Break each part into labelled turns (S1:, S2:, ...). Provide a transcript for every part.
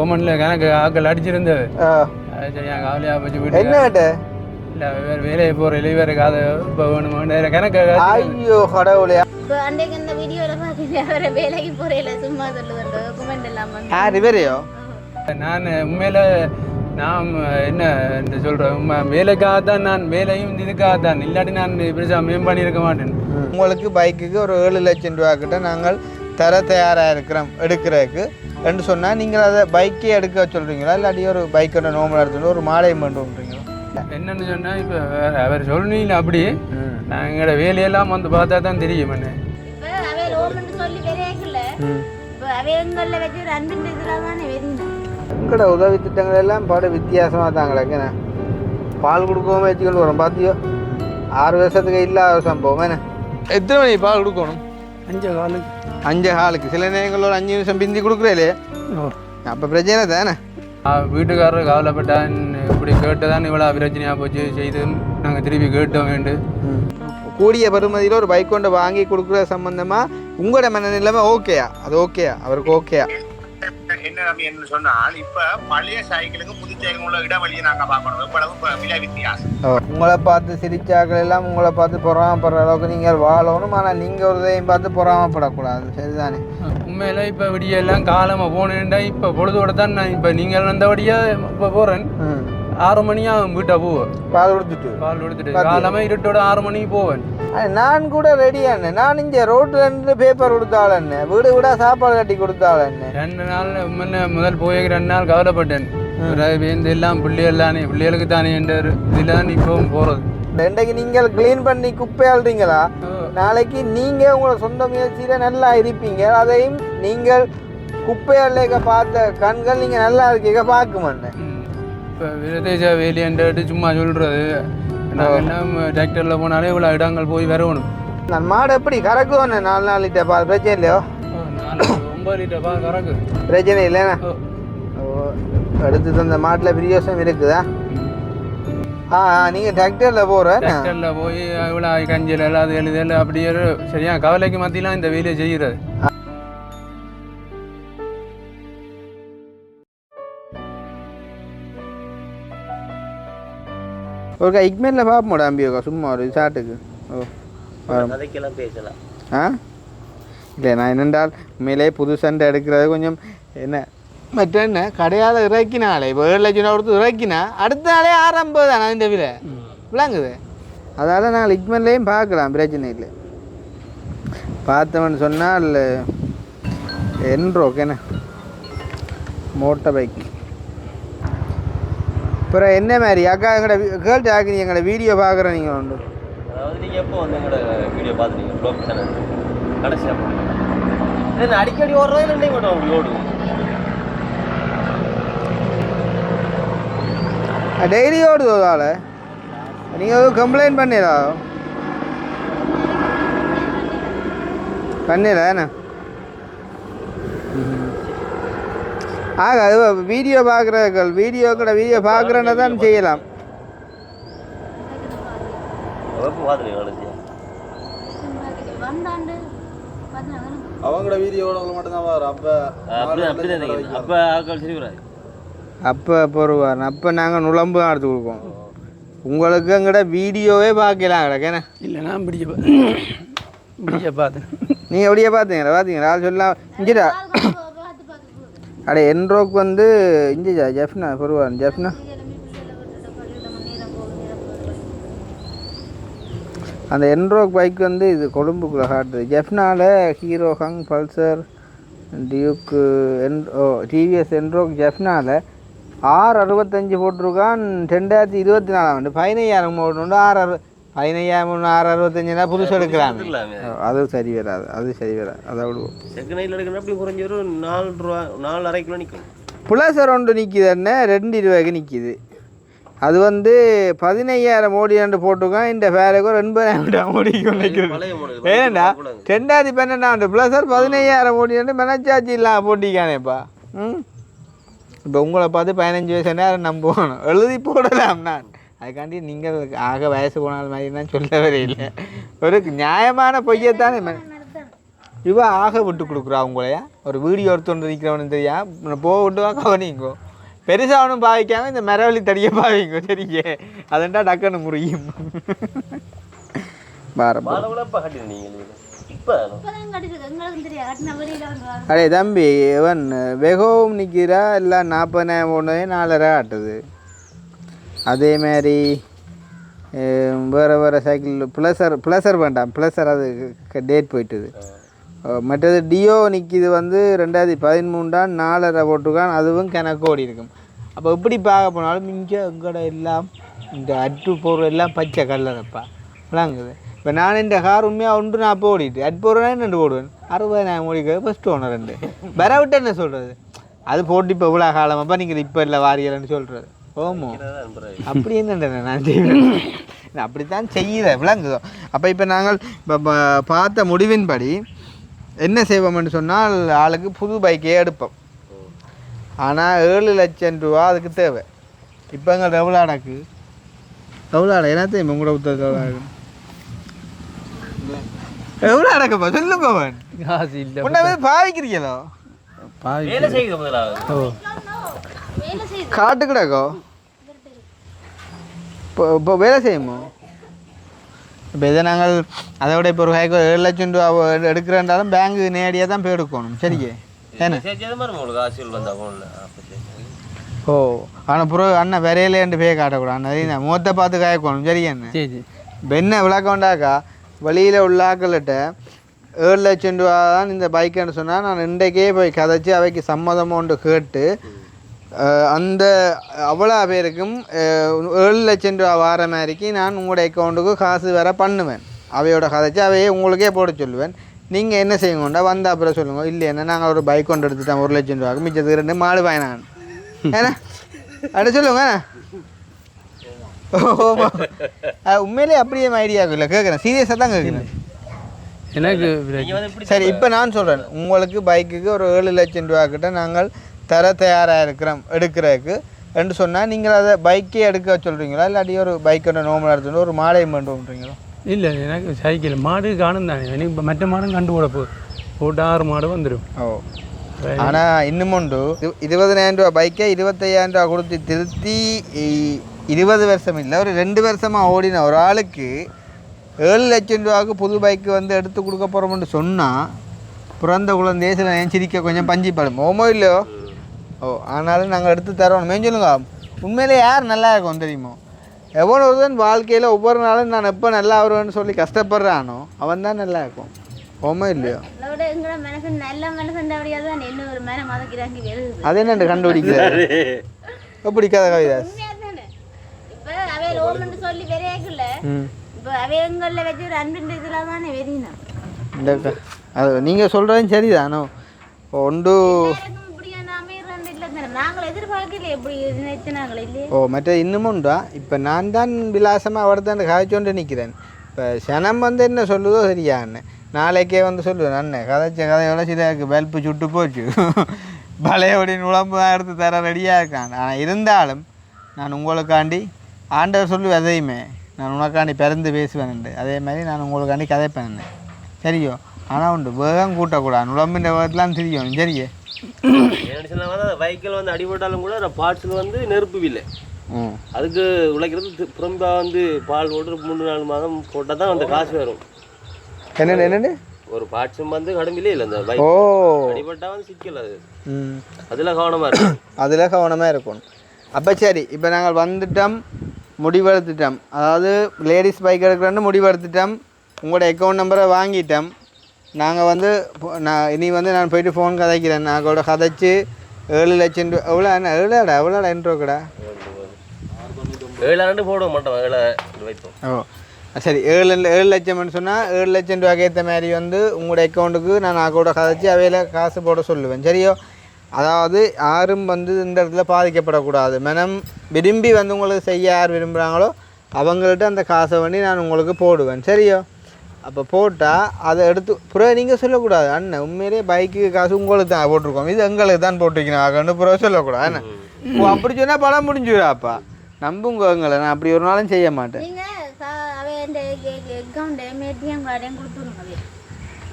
S1: கோமன்ல கணக்கு ஆக்கள் அடிச்சிருந்தது சரியா காவலியா போச்சு வீட்டு
S2: என்ன கேட்ட
S1: இல்லை வேறு வேலையை போகிற இல்லை வேறு காதை இப்போ வேணும் கணக்கு
S2: ஐயோ கடவுளே
S3: இப்போ அன்றைக்கு இந்த வீடியோவில் பார்த்தீங்கன்னா வேறு வேலைக்கு போகிறேன் சும்மா சொல்லுவேன் டாக்குமெண்ட் எல்லாம்
S2: ரிவரையோ
S1: நான் உண்மையில் நான் என்ன என்று சொல்கிறேன் வேலைக்காக தான் நான் வேலையும் இதுக்காக தான் இல்லாட்டி நான் பெருசாக மேம்பண்ணியிருக்க மாட்டேன்
S2: உங்களுக்கு பைக்குக்கு ஒரு 7 லட்சம் ரூபா கிட்ட நாங்கள் தர தயாராக இருக்கிறோம் எடுக்கிறதுக்கு என்று சொன்னால் நீங்கள் அதை பைக்கே எடுக்க சொல்கிறீங்களா இல்லாட்டி ஒரு பைக்கோட நோம்பல் எடுத்துட்டு ஒரு மாலையம் பண்ணுறீங்களா
S1: என்னென்னு சொன்னால் இப்போ அவர் சொல்லணும் அப்படி நான் எங்களோட வேலையெல்லாம் வந்து பார்த்தா தான் தெரியும் என்ன
S3: இப்போ அவை ரோமன் சொல்லி விரையாக்கல இப்போ அவைங்களில் வச்சு ஒரு அன்பின் இதில் தானே வெறினேன்
S2: உங்களோட உதவி திட்டங்கள் எல்லாம் பாட வித்தியாசமாக தாங்களேங்கண்ணே பால் கொடுக்கவும் வச்சுக்கொண்டு வரோம் பார்த்தியோ 6 வருஷத்துக்கு இல்லாத சம்பவம் என்ன எத்தனை மணி பால் கொடுக்கணும் 5 காலுக்கு சில நேரங்களில் ஒரு 5 நிமிஷம் பிந்தி கொடுக்குறேலே அப்போ பிரச்சனை தானே
S1: வீட்டுக்காரர் கவலைப்பட்டான் இப்படி கேட்டுதான் இவ்வளோ பிரச்சனையாக போச்சு செய்து நாங்கள் திருப்பி கேட்டோம் வேண்டு
S2: கூடிய பெறுமதியில் ஒரு பைக் கொண்டு வாங்கி கொடுக்குற சம்பந்தமாக உங்களோட மனநிலைமை ஓகேயா அது ஓகேயா அவருக்கு ஓகேயா
S4: என்ன என்ன சொன்னால் இப்ப பழைய சைக்கிளுக்கு புது சைக்கிள் உள்ள இடவழியை நாங்க பார்க்கணும் இவ்வளவு விலை வித்தியாசம்
S2: உங்களை பார்த்து சிரிச்சாக்கள் எல்லாம் உங்களை பார்த்து பொறாமப்படுற அளவுக்கு நீங்கள் வாழணும் ஆனால் நீங்கள் ஒரு இதையும் பார்த்து பொறாமப்படக்கூடாது சரிதானே
S1: உண்மையில இப்போ விடியெல்லாம் காலமாக போனேன்டா இப்போ பொழுதோட தான் நான் இப்போ நீங்கள் வந்தபடியாக இப்போ போகிறேன் 6 மணியாக வீட்டை போவேன்
S2: பால் கொடுத்துட்டு
S1: காலமாக இருட்டோட 6 மணிக்கு போவேன்
S2: நான் கூட ரெடியானே நான் இங்கே ரோட்டில் இருந்து பேப்பர் கொடுத்தாளேன்னு வீடு வீடாக சாப்பாடு கட்டி கொடுத்தாளேன்னு
S1: 2 நாள் முன்ன முதல் போய் 2 நாள் கவலைப்பட்டேன் வேந்து எல்லாம் பிள்ளைகளுக்கு தானே என்ற இதில் தான் இப்போவும் போகிறது
S2: இன்றைக்கு நீங்கள் கிளீன் பண்ணி குப்பையாளுறீங்களா நாளைக்கு நீங்கள் உங்களோட சொந்த முயற்சியில் நல்லா இருப்பீங்க அதையும் நீங்கள் குப்பையாளேக்க பார்த்த கண்கள் நீங்கள் நல்லா இருக்கீங்க பார்க்குமாண்ணே
S1: இப்போ விரதேச வேலையன்ட்டு சும்மா சொல்கிறது நாங்கள் டிராக்டரில் போனாலே இவ்வளோ இடங்கள் போய் வரணும்
S2: நான் மாடு எப்படி கறக்குவோண்ணே 4 லிட்டர் பால் பிரச்சனை இல்லையோ
S1: 9 லிட்டர் பால் கறக்கு
S2: பிரச்சனை இல்லைண்ணா அடுத்து அந்த மாட்டில் பிரியோசம் இருக்குதா நீங்கள் டிராக்டரில்
S1: டிராக்டரில் போய் இவ்வளோ கஞ்சல் எல்லாம் எழுதல் அப்படியே சரியா கவலைக்கு மத்தியெல்லாம் இந்த வேலையை செய்கிறது
S2: ஒரு இக்மேலில் பார்ப்போம் அம்பியோக்கா சும்மா ஒரு சாட்டுக்கு
S4: பேசலாம்
S2: இல்லை நான் என்னென்றால் உண்மையிலே புது சண்டை எடுக்கிறது கொஞ்சம் என்ன மற்ற என்ன கடையால் இறக்கினாலே இப்போ 7 லட்சம் ரூபா கொடுத்து இறக்கினா அடுத்த நாளே 650 தானே அதுன்ற விலை விளங்குது அதனால் நாங்கள் இக்மேல்லையும் பார்க்கலாம் பிரச்சனை இல்லை பார்த்தவன் சொன்னால் ஓகேண்ணே மோட்டர் பைக் அப்புறம் என்ன மாதிரி அக்கா எங்களோட கேள்வி ஆக்குறீங்க எங்களோட வீடியோ பார்க்குறேன் நீங்கள் உண்டு
S5: அதாவது நீங்கள் எப்போ வந்து எங்களோட வீடியோ பார்த்துருங்க ப்ளாக் சேனல் கடைசியாக அடிக்கடி ஓடுறதா இல்லை மட்டும் அப்படி ஓடுவோம்
S2: டெய்லி ஓடுது ஒரு ஆள் நீங்கள் எதுவும் கம்ப்ளைண்ட் பண்ணிடா பண்ணிடா என்ன அது வீடியோ பார்க்குறதுகள் வீடியோ பார்க்குறேன்னா தான் செய்யலாம்
S6: அவங்களோட வீடியோட மட்டும்தான் வரும்
S2: அப்போ பொறுவார் அப்போ நாங்கள் நுழம்பு தான் எடுத்து கொடுப்போம் உங்களுக்கு எங்கள்கிட்ட வீடியோவே பார்க்கலாம் கிடக்கேண்ணே
S1: இல்லை நான் பிடிச்ச பார்த்தேன்
S2: நீங்கள் எப்படியே பார்த்தீங்களா ஆள் சொல்லலாம் இஞ்சிடா அடே என்ரோக்கு வந்து இஞ்சிஜா ஜெஃப்னா பொறுவார் ஜெஃப்னா அந்த என்ரோக் பைக் வந்து இது கொழும்புக்குள்ளே காட்டுது ஜெஃப்னாவில் ஹீரோ ஹங் பல்சர் டியூக்கு டிவிஎஸ் என்ரோக் ஜெஃப்னாவில் 665 போட்டிருக்கான் 2024 ஆண்டு 15000 போட்டு 665 புதுசு எடுக்கலாமே அது சரி வராது அதை விடுவோம்
S5: செகண்ட் ஹைட்டில் எடுக்கணும் அப்படி குறைஞ்சி ஒரு 4 ரூபா 4.5 கிலோ நிற்கும்
S2: புலசர் ஒன்று நிற்கிது என்ன 2 ரூபாய்க்கு நிற்கிது அது வந்து 15000 ஓடியாண்டு போட்டுருக்கான் இந்த பேருக்கு 8000 ஓடிக்கும் நிற்கிறது ஏன்னா 2012 ஆண்டு புலசர் 15000 ஓடியாண்டு மெனச்சாச்சு இல்லாமல் போட்டிக்கானேப்பா இப்போ உங்களை பார்த்து 15 வயசு நேரம் நம்புவோம் எழுதி போடலாம் நான் அதுக்காண்டி நீங்கள் ஆக வயசு போனால் மாதிரி நான் சொல்லவே இல்லை ஒரு நியாயமான பொய்யத்தானே இவ ஆக விட்டு கொடுக்குறா உங்களையா ஒரு வீடியோ எடுத்துட்டு நிற்கிறவனு தெரியா போட்டு கவனிங்கோ பெருசாக ஒன்றும் பாவிக்காம இந்த மரவள்ளி தடியை பாவிங்க சரிங்க அதண்டா டக்குன்னு முறியும் அடே தம்பி இவன் வெகவும் நிற்கிறா எல்லாம் 40,000 ஒன்று 4,500 ஆட்டுது அதேமாரி வேறு சைக்கிள் ப்ளஸர் வேண்டாம் ப்ளஸர் அது டேட் போயிட்டுது மற்றது டியோ நிற்கிது வந்து 2013 4,500 போட்டுக்கான் அதுவும் கணக்கு ஓடி இருக்கும் அப்போ எப்படி பார்க்க போனாலும் இங்கே எங்கட எல்லாம் இந்த அட்டு போடுற எல்லாம் பச்சை கல்லறப்பா விளாங்குது இப்போ நான் இந்த கார் உண்மையாக 140 ஓடிட்டு அட் போடுறேன் 2 ஓடுவேன் 60,000 ஓடிக்க ஃபஸ்ட்டு ஒன்று 2 வர விட்டு என்ன சொல்கிறது அது போட்டு இப்போ இவ்வளோ காலமாப்பா நீங்கள் இப்போ இல்லை வாரியலன்னு சொல்கிறது ஓமோ அப்படி என்னண்டேன் நான் செய்வேன் அப்படித்தான் செய்கிறேன் விளங்குதோ அப்போ இப்போ நாங்கள் இப்போ பார்த்த முடிவின்படி என்ன செய்வோம்னு சொன்னால் ஆளுக்கு புது பைக்கே எடுப்போம் ஆனால் 7 லட்சம் ரூபா அதுக்கு தேவை இப்போ எங்கள் எவ்வளோடாக்கு எவ்வளோ என்ன தெரியும் உங்களோட புத்தகம் எவ்வளோ அடக்கப்பா சொல்லுங்கவன்
S1: காசு இல்லை
S2: உன்ன பாவிக்கிறீங்களோ காட்டு கிடக்கோ இப்போ வேலை செய்யுமோ இப்போ இதை நாங்கள் அதை விட இப்போ ஒரு 7 லட்சம் ரூபா எடுக்கிறேன்றாலும் பேங்க்கு நேரடியாக தான் போய் எடுக்கணும் சரிங்க ஏன்னா ஓ ஆனால் அப்புறம் அண்ணன் விரையிலேண்டு போய் காட்டக்கூடாது அண்ணன் முகத்தை பார்த்து காயக்கணும் சரிங்க அண்ணன்
S1: சரி
S2: இப்போ என்ன விளக்கம்டாக்கா வெளியில் உள்ள ஆக்கள்கிட்ட 7 லட்சம் ரூபா தான் இந்த பைக்குன்னு சொன்னால் நான் இன்றைக்கே போய் கதைச்சி அவைக்கு சம்மதமாக ஒன்று கேட்டு அந்த அவ்வளோ பேருக்கும் 7 லட்சம் ரூபா வார மாதிரிக்கு நான் உங்களோட அக்கௌண்ட்டுக்கு காசு வேறு பண்ணுவேன் அவையோட கதைச்சி அவையே உங்களுக்கே போட சொல்லுவேன் நீங்கள் என்ன செய்யுங்கண்டா வந்த அப்புறம் சொல்லுங்க இல்லைன்னா நாங்கள் ஒரு பைக் கொண்டு எடுத்துட்டோம் 1 லட்சம் ரூபாய்க்கு மிச்சத்துக்கு 2 மாடு வாங்கினான் ஏன்னா அப்படி சொல்லுங்க உண்மையிலே அப்படியே ஐடியா இல்லை கேட்குறேன் சீரியஸாக தான் கேட்குறேன்
S1: எனக்கு
S2: சரி இப்போ நான் சொல்கிறேன் உங்களுக்கு பைக்குக்கு ஒரு 7 லட்சம் ரூபா கிட்ட நாங்கள் தர தயாராக இருக்கிறோம் எடுக்கிறதுக்கு என்று சொன்னால் நீங்கள் அதை பைக்கே எடுக்க சொல்கிறீங்களா இல்லாட்டி ஒரு பைக்கோட நோம்பலாக எடுத்துகிட்டு ஒரு மாடையும் பண்ணுறீங்களா
S1: இல்லை எனக்கு சைக்கிள் மாடு காணும் தானே எனக்கு இப்போ மற்ற மாடும் கண்டு போட்டு 6 மாடு வந்துடும்
S2: ஓ ஆனால் இன்னும் உண்டு 20,000 ரூபா பைக்கை 25,000 ரூபா கொடுத்து திருத்தி 20 வருஷம் இல்லை ஒரு 2 வருஷமாக ஓடின ஒரு ஆளுக்கு 7 லட்சம் ரூபாவுக்கு புது பைக்கு வந்து எடுத்து கொடுக்க போகிறோம்னு சொன்னால் பிறந்த குழந்தைய சில சிரிக்க கொஞ்சம் பஞ்சி படும் ஓமோ இல்லையோ ஓ ஆனாலும் நாங்கள் எடுத்து தரோம் சொல்லுங்க உண்மையிலே யார் நல்லா இருக்கும் தெரியுமோ எவன் ஒருவன் வாழ்க்கையில் ஒவ்வொரு நாளும் நான் எப்போ நல்லா வருவேன்னு சொல்லி கஷ்டப்படுறானோ அவன் தான் நல்லா இருக்கும் ஓமோ இல்லையோ அது என்ன கண்டுபிடிக்கிறாரு எப்படி கதை கவிதாஸ் அது நீங்கள் சொல்கிறதும் சரிதானோ ஒன்று ஓ மற்ற இன்னமும்டா இப்போ நான் தான் விலாசமாக அவர்தான் காய்ச்சோண்டு நிற்கிறேன் இப்போ சனம் வந்து என்ன சொல்லுதோ சரியா அண்ணன் நாளைக்கே வந்து சொல்லுவேன் அண்ணன் கதைச்ச கதையோட சில பல்ப்பு சுட்டு போச்சு பழையபடியின் உடம்பு தான் எடுத்து தர ரெடியாக இருக்கான் ஆனால் இருந்தாலும் நான் உங்களுக்காண்டி ஆண்டவர் சொல்லு எதையுமே நான் உனக்காண்டி பிறந்து பேசுவேன்ண்டு அதே மாதிரி நான் உங்களுக்காண்டி கதைப்பேன் சரியோ ஆனால் உண்டு வேகம் கூட்டக்கூடாது உடம்பின் வேகத்தெலாம் தெரியும் சரியே
S5: பைக்கில் வந்து அடிபட்டாலும் கூட பார்ட்ஸில் வந்து நெருப்பு இல்லை அதுக்கு உழைக்கிறது புறம்பா வந்து பால் போட்டு 3-4 மாதம் போட்டால் தான் அந்த காசு வரும்
S2: என்னென்ன
S5: ஒரு பார்ட்ஸும் வந்து கடம்பிலே இல்லை அந்த பைக் அடிபட்டா வந்து சிக்கல அது அதில் கவனமாக இருக்கும்
S2: அதில் கவனமாக இருக்கணும் அப்போ சரி இப்போ நாங்கள் வந்துட்டோம் முடிவெடுத்துட்டோம் அதாவது லேடிஸ் பைக் எடுக்கிறோன்னு முடிவெடுத்துட்டோம் உங்களோட அக்கௌண்ட் நம்பரை வாங்கிட்டோம் நாங்கள் வந்து இனி வந்து நான் போயிட்டு ஃபோன் கதைக்கிறேன் நான் கூட கதைச்சி 7 லட்சம் ரூபா எவ்வளோ என்ன எவ்வளோடா என்ட்ரோக்கடா
S5: 7 போட மாட்டோம் 7 வைப்போம்
S2: ஓ சரி 7 லட்சம்னு சொன்னால் 7 லட்சம் ரூபாய்க்கு ஏற்ற மாதிரி வந்து உங்களோட அக்கௌண்ட்டுக்கு நான் கூட கதைச்சி அவையில் காசு போட சொல்லுவேன் சரியோ அதாவது யாரும் வந்து இந்த இடத்துல பாதிக்கப்படக்கூடாது மனம் விரும்பி வந்து உங்களுக்கு செய்ய யார் விரும்புகிறாங்களோ அவங்கள்ட்ட அந்த காசை வேண்டி நான் உங்களுக்கு போடுவேன் சரியோ அப்போ போட்டால் அதை எடுத்து புறம் நீங்கள் சொல்லக்கூடாது அண்ணன் உண்மையிலே பைக்கு காசு உங்களுக்கு தான் போட்டிருக்கோம் இது எங்களுக்கு தான் போட்டிருக்கணும் ஆகன்னு புறம் சொல்லக்கூடாது அண்ணன் ஓ அப்படி சொன்னால் படம் முடிஞ்சுடாப்பா நம்புங்க எங்களை நான் அப்படி ஒரு நாளும் செய்ய மாட்டேன்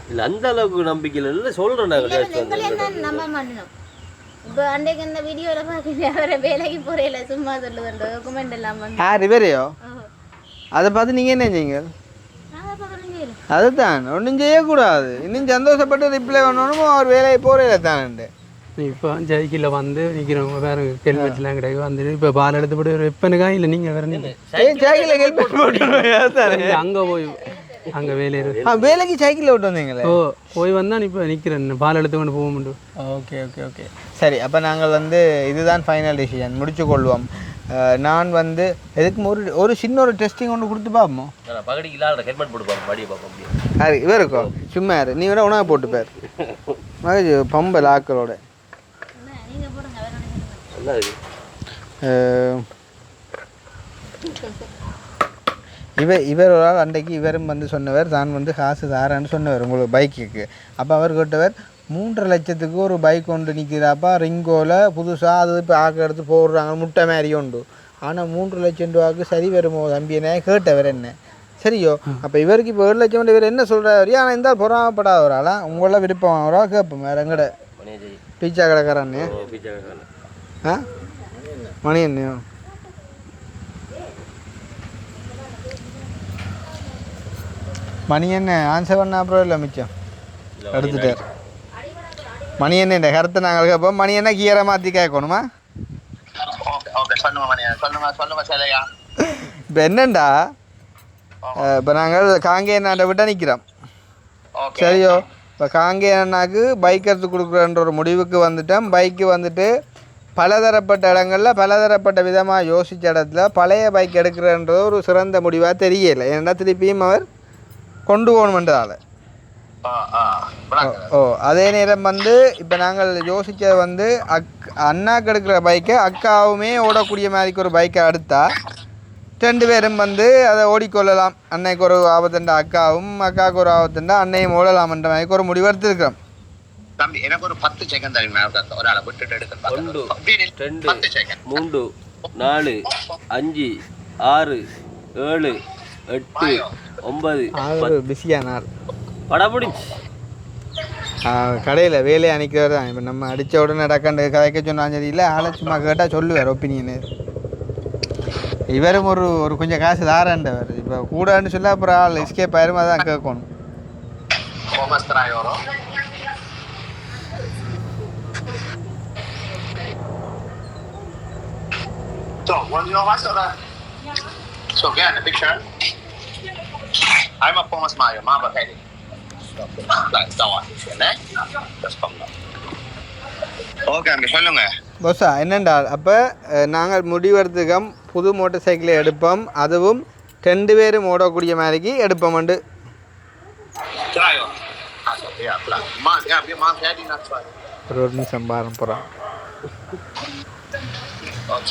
S5: இல்லை அந்த அளவுக்கு நம்பிக்கை இல்லை சொல்கிறேன் நாங்கள்
S3: நம்ப மாட்டோம். இப்போ அன்றைக்கு அந்த வீடியோவில் பார்க்கல அவரை வேலைக்கு போகிறேன் சும்மா சொல்லுவேன் டாக்குமெண்ட் எல்லாம் வந்து
S2: ரிவரையோ அதை பார்த்து நீங்கள் என்ன செய்யுங்க? அதுதான் ஒன்றும் செய்யக்கூடாது. இன்னும் சந்தோஷப்பட்டு ரிப்ளை பண்ணணும். அவர் வேலையை போகிறேன் தானே
S1: இப்போ ஜெய்கில் வந்து நிற்கிறவங்க வேறு ஹெல்மெட்லாம் கிடையாது வந்துட்டு இப்போ பால் எடுத்து போட்டு எப்பனுக்கா இல்லை நீங்கள் வேறு நீங்கள்
S2: சைக்கிளில் ஹெல்மெட் போட்டு
S1: அங்கே போய் அங்கே வேலையில்
S2: வேலைக்கு சைக்கிளில் விட்டு வந்தீங்களே?
S1: ஓ போய் வந்தால் இப்போ நிற்கிறேன் பால் எடுத்து கொண்டு போக முடியும்.
S2: ஓகே ஓகே ஓகே சரி. அப்போ நாங்கள் வந்து இதுதான் ஃபைனல் டிசிஷன் முடிச்சு கொள்வோம். நான் வந்து எதுக்கு ஒரு சின்ன ஒரு டெஸ்டிங் ஒன்று கொடுத்து பார்ப்போம்.
S5: ஹெல்மெட் போட்டு பாடியை பார்ப்போம்.
S2: அது இவர் இருக்கும் சும்மா நீ வேணா உணவு போட்டு பேர் மகஜி பம்பல் ஆக்களோட இவர் ஒரு ஆள் அன்றைக்கு இவரும் வந்து சொன்னவர் தான் வந்து காசு தாரேன்னு சொன்னவர் உங்களுக்கு பைக்குக்கு. அப்போ அவர் கேட்டவர் 3.5 லட்சத்துக்கு ஒரு பைக் கொண்டு நிற்கிறாப்பா ரிங்கோவில் புதுசாக அது இப்போ ஆக்க எடுத்து போடுறாங்க முட்டை மாதிரி உண்டு. ஆனால் 3 லட்சம் ரூபாய்க்கு சரி வருமோ தம்பியனே கேட்டவர் என்ன சரியோ. அப்போ இவருக்கு இப்போ 7 லட்சம் இவர் என்ன சொல்கிறார்? ஆனால் இருந்தால் பொறாமப்படாத ஒரு ஆளா உங்களெலாம் விருப்பம் ஒரு ஆள் கேட்போம் வேறு எங்கட பீச்சா கடைக்காரன்னு மணி என்னையோ மணி என்ன ஆன்சர் பண்ண அப்புறம் இல்லை மிச்சம் எடுத்துட்டார். மணி என்ன இந்த கருத்தை நாங்கள் கேட்போம். மணி என்ன கீரை மாற்றி கேட்கணுமா? இப்போ என்னண்டா இப்போ நாங்கள் காங்கேயனாண்ட விட்டால் நிற்கிறோம் சரியோ. இப்போ காங்கேயனாக்கு பைக் எடுத்து கொடுக்குறன்ற ஒரு முடிவுக்கு வந்துட்டோம். பைக்கு வந்துட்டு பலதரப்பட்ட இடங்களில் பலதரப்பட்ட விதமாக யோசித்த இடத்துல பழைய பைக் எடுக்கிறன்றது ஒரு சிறந்த முடிவாக தெரியலை. ஏன்னா திருப்பியும் அவர் கொண்டு போகணுன்றதால. ஓ அதே நேரம் வந்து இப்போ நாங்கள் யோசித்தது வந்து அண்ணாக்கு எடுக்கிற பைக்கை அக்காவுமே ஓடக்கூடிய மாதிரிக்கு ஒரு பைக்கை எடுத்தா 2 பேரும் வந்து அதை ஓடிக்கொள்ளலாம். அன்னைக்கு ஒரு ஆபத்துண்டா அக்காவும் அக்காவுக்கு ஒரு ஆபத்துண்டா அன்னையும் ஓடலாம்ன்ற மாதிரி ஒரு முடிவு எடுத்துருக்கிறோம்.
S4: தம்பி எனக்கு ஒரு 10 செகண்ட் தருவீங்க ஒரு ஆளை விட்டுட்டு எடுக்க
S5: 1 2 3 4 5 6 7 8 9
S2: பிஸியாக நாள்
S5: படப்படி
S2: கடையில் வேலையை அனுக்கிறது தான். இப்போ நம்ம அடித்த உடனே டக்காண்டு கதைக்க சொன்னாலும் சரி இல்லை ஆளை சும்மா கேட்டால் சொல்லுவார் ஒப்பீனியனு. இவரும் ஒரு கொஞ்சம் காசு தாரண்டவர். இப்போ கூடன்னு சொல்ல அப்புறம் ஆள் எஸ்கேப் ஆயிருமா தான் கேட்கணும்.
S4: I'm a Thomas Mayo, Mama Petty. Okay அங்கே சொல்லுங்க
S2: போஸா என்னண்டா. அப்போ நாங்கள் முடிவெடுத்துக்கோம் புது மோட்டர் சைக்கிளை எடுப்போம். அதுவும் 2 பேரும் ஓடக்கூடிய மாதிரிக்கு எடுப்போம்ண்டு. ஒரு நிமிஷம் பாரம் போகிறோம்.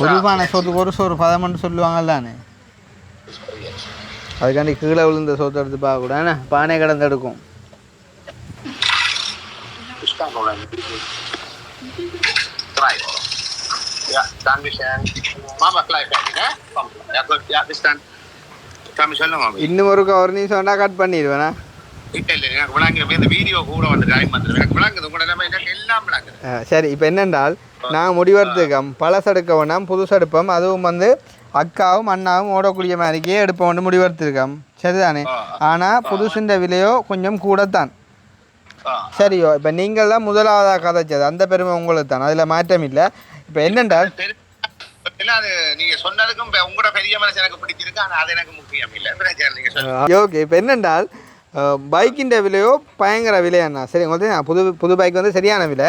S2: புதுமான சோத்துக்கு ஒரு சோறு பதமண்டு சொல்லுவாங்கல்லானே. அதுக்காண்டி கீழே விழுந்த சோத்தை எடுத்து பார்க்கக்கூடாது. பானை கடந்து எடுக்கும். இன்னும் ஒரு நிமிஷம் வேணா கட் பண்ணிடுவேண்ணா. சரி இப்போ என்னென்றால் நாங்கள் முடிவெடுத்துக்கோம் பழசெடுக்க வேணாம் புதுசெடுப்போம். அதுவும் வந்து அக்காவும் அண்ணாவும் ஓடக்கூடிய மாதிரிக்கே எடுப்போம்னு முடிவெடுத்துருக்கோம் சரிதானே. ஆனால் புதுசுன்ற விலையோ கொஞ்சம் கூடத்தான் சரியோ. இப்போ நீங்கள் தான் முதலாவதாக கதைச்சது அந்த பெருமை உங்களுக்கு தான் அதில் மாற்றம் இல்லை. இப்போ என்னென்றால்
S4: நீங்க சொன்னதுக்கும் உங்களோட பெரிய மனசு எனக்கு பிடிச்சிருக்கு. ஆனால் அது எனக்கு முக்கியம் இல்லை.
S2: ஓகே இப்போ என்னென்றால் பைக்கின் விலையோ பயங்கர விலையாண்ணா. சரி உங்களுக்கு புது பைக் வந்து சரியான விலை.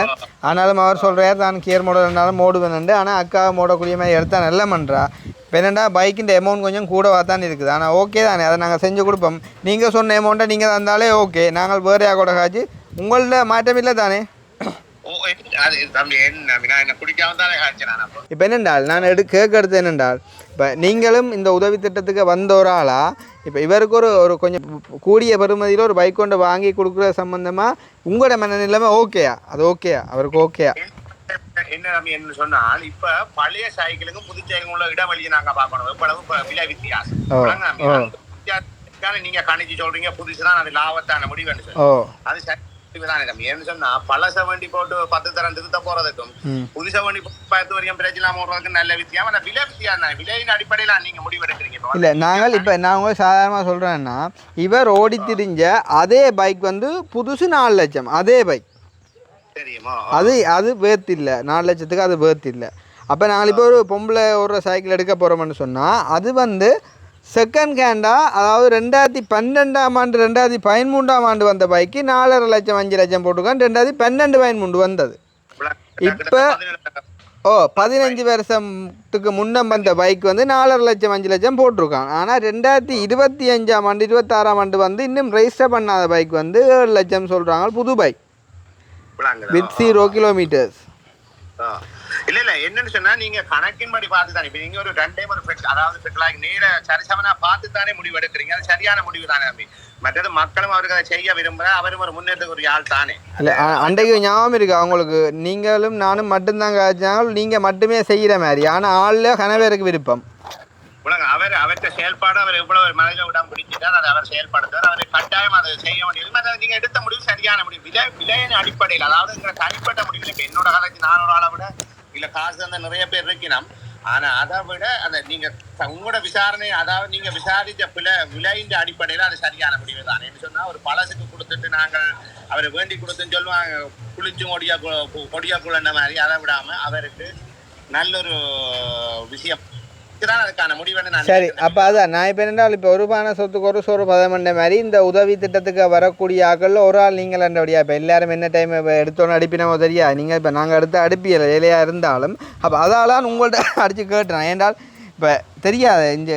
S2: ஆனாலும் அவர் சொல்கிறார் தான் கியர் மாடல் இருந்தாலும் மோடுவேன்ண்டு. ஆனால் அக்காவை மோடக்கூடிய மாதிரி எடுத்தா நல்ல பண்ணுறா. இப்போ என்னென்னா பைக்கின் அமௌண்ட் கொஞ்சம் கூடவா தான் இருக்குது. ஆனால் ஓகே தானே அதை நாங்கள் செஞ்சு கொடுப்போம். நீங்கள் சொன்ன அமௌண்ட்டை நீங்கள் தந்தாலே ஓகே. நாங்கள் வேறையாக கூட காய்ச்சி உங்களோட மாற்றம் இல்லை தானே. இப்போ என்னென்றால் நான் கேட்கறது என்னென்றால் இப்போ நீங்களும் இந்த உதவி திட்டத்துக்கு வந்த ஒரு ஆளா இப்போ இவருக்கு ஒரு கொஞ்சம் கூடிய பெறுமதியில் ஒரு பைக் கொண்டு வாங்கி கொடுக்குற சம்பந்தமாக உங்களோட மனநிலைமை ஓகேயா? அது ஓகேயா அவருக்கு? ஓகேயா
S4: என்ன சொன்னால் இப்ப பழைய சைக்கிளுக்கும் புது சைக்கிளும் உள்ள இடவழியை நாங்க பார்க்கணும். எவ்வளவு விலை வித்தியாசம் தானே நீங்க கணிச்சு சொல்றீங்க புதுசுதான் அது லாபத்தான முடிவுன்னு சொல்லி.
S2: ஓ
S4: அது சரி தானே தம்பி. ஏன்னு சொன்னா பழச வண்டி போட்டு 10 தரம் திருத்த போறதுக்கும் புதுச வண்டி 10 வரைக்கும் பிரச்சனை போறதுக்கும் நல்ல விஷயம். ஆனா விலை விஷயம் தான். விலையின் அடிப்படையில நீங்க முடிவு எடுக்கிறீங்க.
S2: இல்லை நாங்கள் இப்போ நான் உங்களுக்கு சாதாரணமாக சொல்கிறேன்னா இவர் ஓடி திரிஞ்ச அதே பைக் வந்து புதுசு 4 லட்சம் அதே பைக்
S4: தெரியுமா?
S2: அது வேர்த்து இல்லை 4 லட்சத்துக்கு அது வேர்த்து இல்லை. அப்போ நாங்கள் இப்போ ஒரு பொம்பளை ஒரு சைக்கிள் எடுக்க போகிறோம்னு சொன்னால் அது வந்து செகண்ட் ஹேண்டாக, அதாவது 2012ஆம் ஆண்டு 2013ஆம் ஆண்டு வந்த பைக்கு 4.5 லட்சம் 5 லட்சம் போட்டுக்கான். 2012-13 வந்தது. இப்போ 15 வருஷத்துக்கு முன்னே வந்த பைக் வந்து 4.5 லட்சம் 5 லட்சம் போட்டிருக்கான். ஆனால் 2025ஆம் ஆண்டு 26ஆம் ஆண்டு வந்து இன்னும் ரெஜிஸ்டர் பண்ணாத பைக் வந்து 7 லட்சம் சொல்கிறாங்க. புது பைக் வித் 0 கிலோமீட்டர்ஸ்.
S4: இல்ல என்னன்னு சொன்னா நீங்க கணக்கின்படி பார்த்து தானே இப்ப நீங்க ஒரு 2 டைம் ஒரு அதாவது பெட்லாக் நேர சரிசமனா பார்த்து தானே முடிவு எடுக்கிறீங்க. அது சரியான முடிவு தானே தம்பி. மற்றது மக்களும் அவருக்கு அதை செய்ய விரும்புற அவரும் ஒரு முன்னேற்றத்துக்கு ஒரு ஆள் தானே.
S2: இல்லை அன்றைக்கு ஞாபகம் இருக்கு அவங்களுக்கு, நீங்களும் நானும் மட்டும்தான் காய்ச்சாங்க நீங்கள் மட்டுமே செய்கிற மாதிரி. ஆனால் ஆளில் கனவேருக்கு விருப்பம்
S4: அவற்றை செயல்பாடு அவர் எவ்வளவு மனதில் விடாம பிடிச்சிட்டார் அதை அவர் செயல்படுத்தார். அவரை கட்டாயம் அதை செய்ய வேண்டியது. நீங்க எடுத்த முடிவு சரியான முடிவு. விலையின் அடிப்படையில் அதாவது தனிப்பட்ட முடிவு. இப்ப என்னோட கதைக்கு நான் ஒரு ஆளை விட இல்ல காசு அந்த நிறைய பேர் இருக்கணும். ஆனா அதை விட அந்த நீங்க உங்களோட விசாரணை அதாவது நீங்க விசாரித்த விலையின் அடிப்படையில அது சரியான முடிவு தான். என்ன சொன்னா ஒரு பழசுக்கு கொடுத்துட்டு நாங்கள் அவரை வேண்டி கொடுத்துன்னு சொல்லுவாங்க குளிச்சு கொடியா குழந்த மாதிரி. அதை விடாம அவருக்கு நல்ல ஒரு விஷயம் அதுக்கான முடிவு.
S2: சரி அப்போ அதான் நான் இப்போ என்னென்றால் இப்போ ஒரு பானை சொத்துக்கு ஒரு சோறு பதமண்ட மாதிரி இந்த உதவி திட்டத்துக்கு வரக்கூடிய ஆக்களில் ஒரு ஆள் நீங்கள் என்னபடியா இப்போ எல்லாரும் என்ன டைம் இப்போ எடுத்தோன்னு அடிப்பினமோ தெரியா. நீங்கள் இப்போ நாங்கள் எடுத்து அடிப்பியல் வேலையாக இருந்தாலும் அப்போ அதாலாம் உங்கள்கிட்ட அடித்து கேட்டுறேன். ஏன்றால் இப்போ தெரியாது இந்த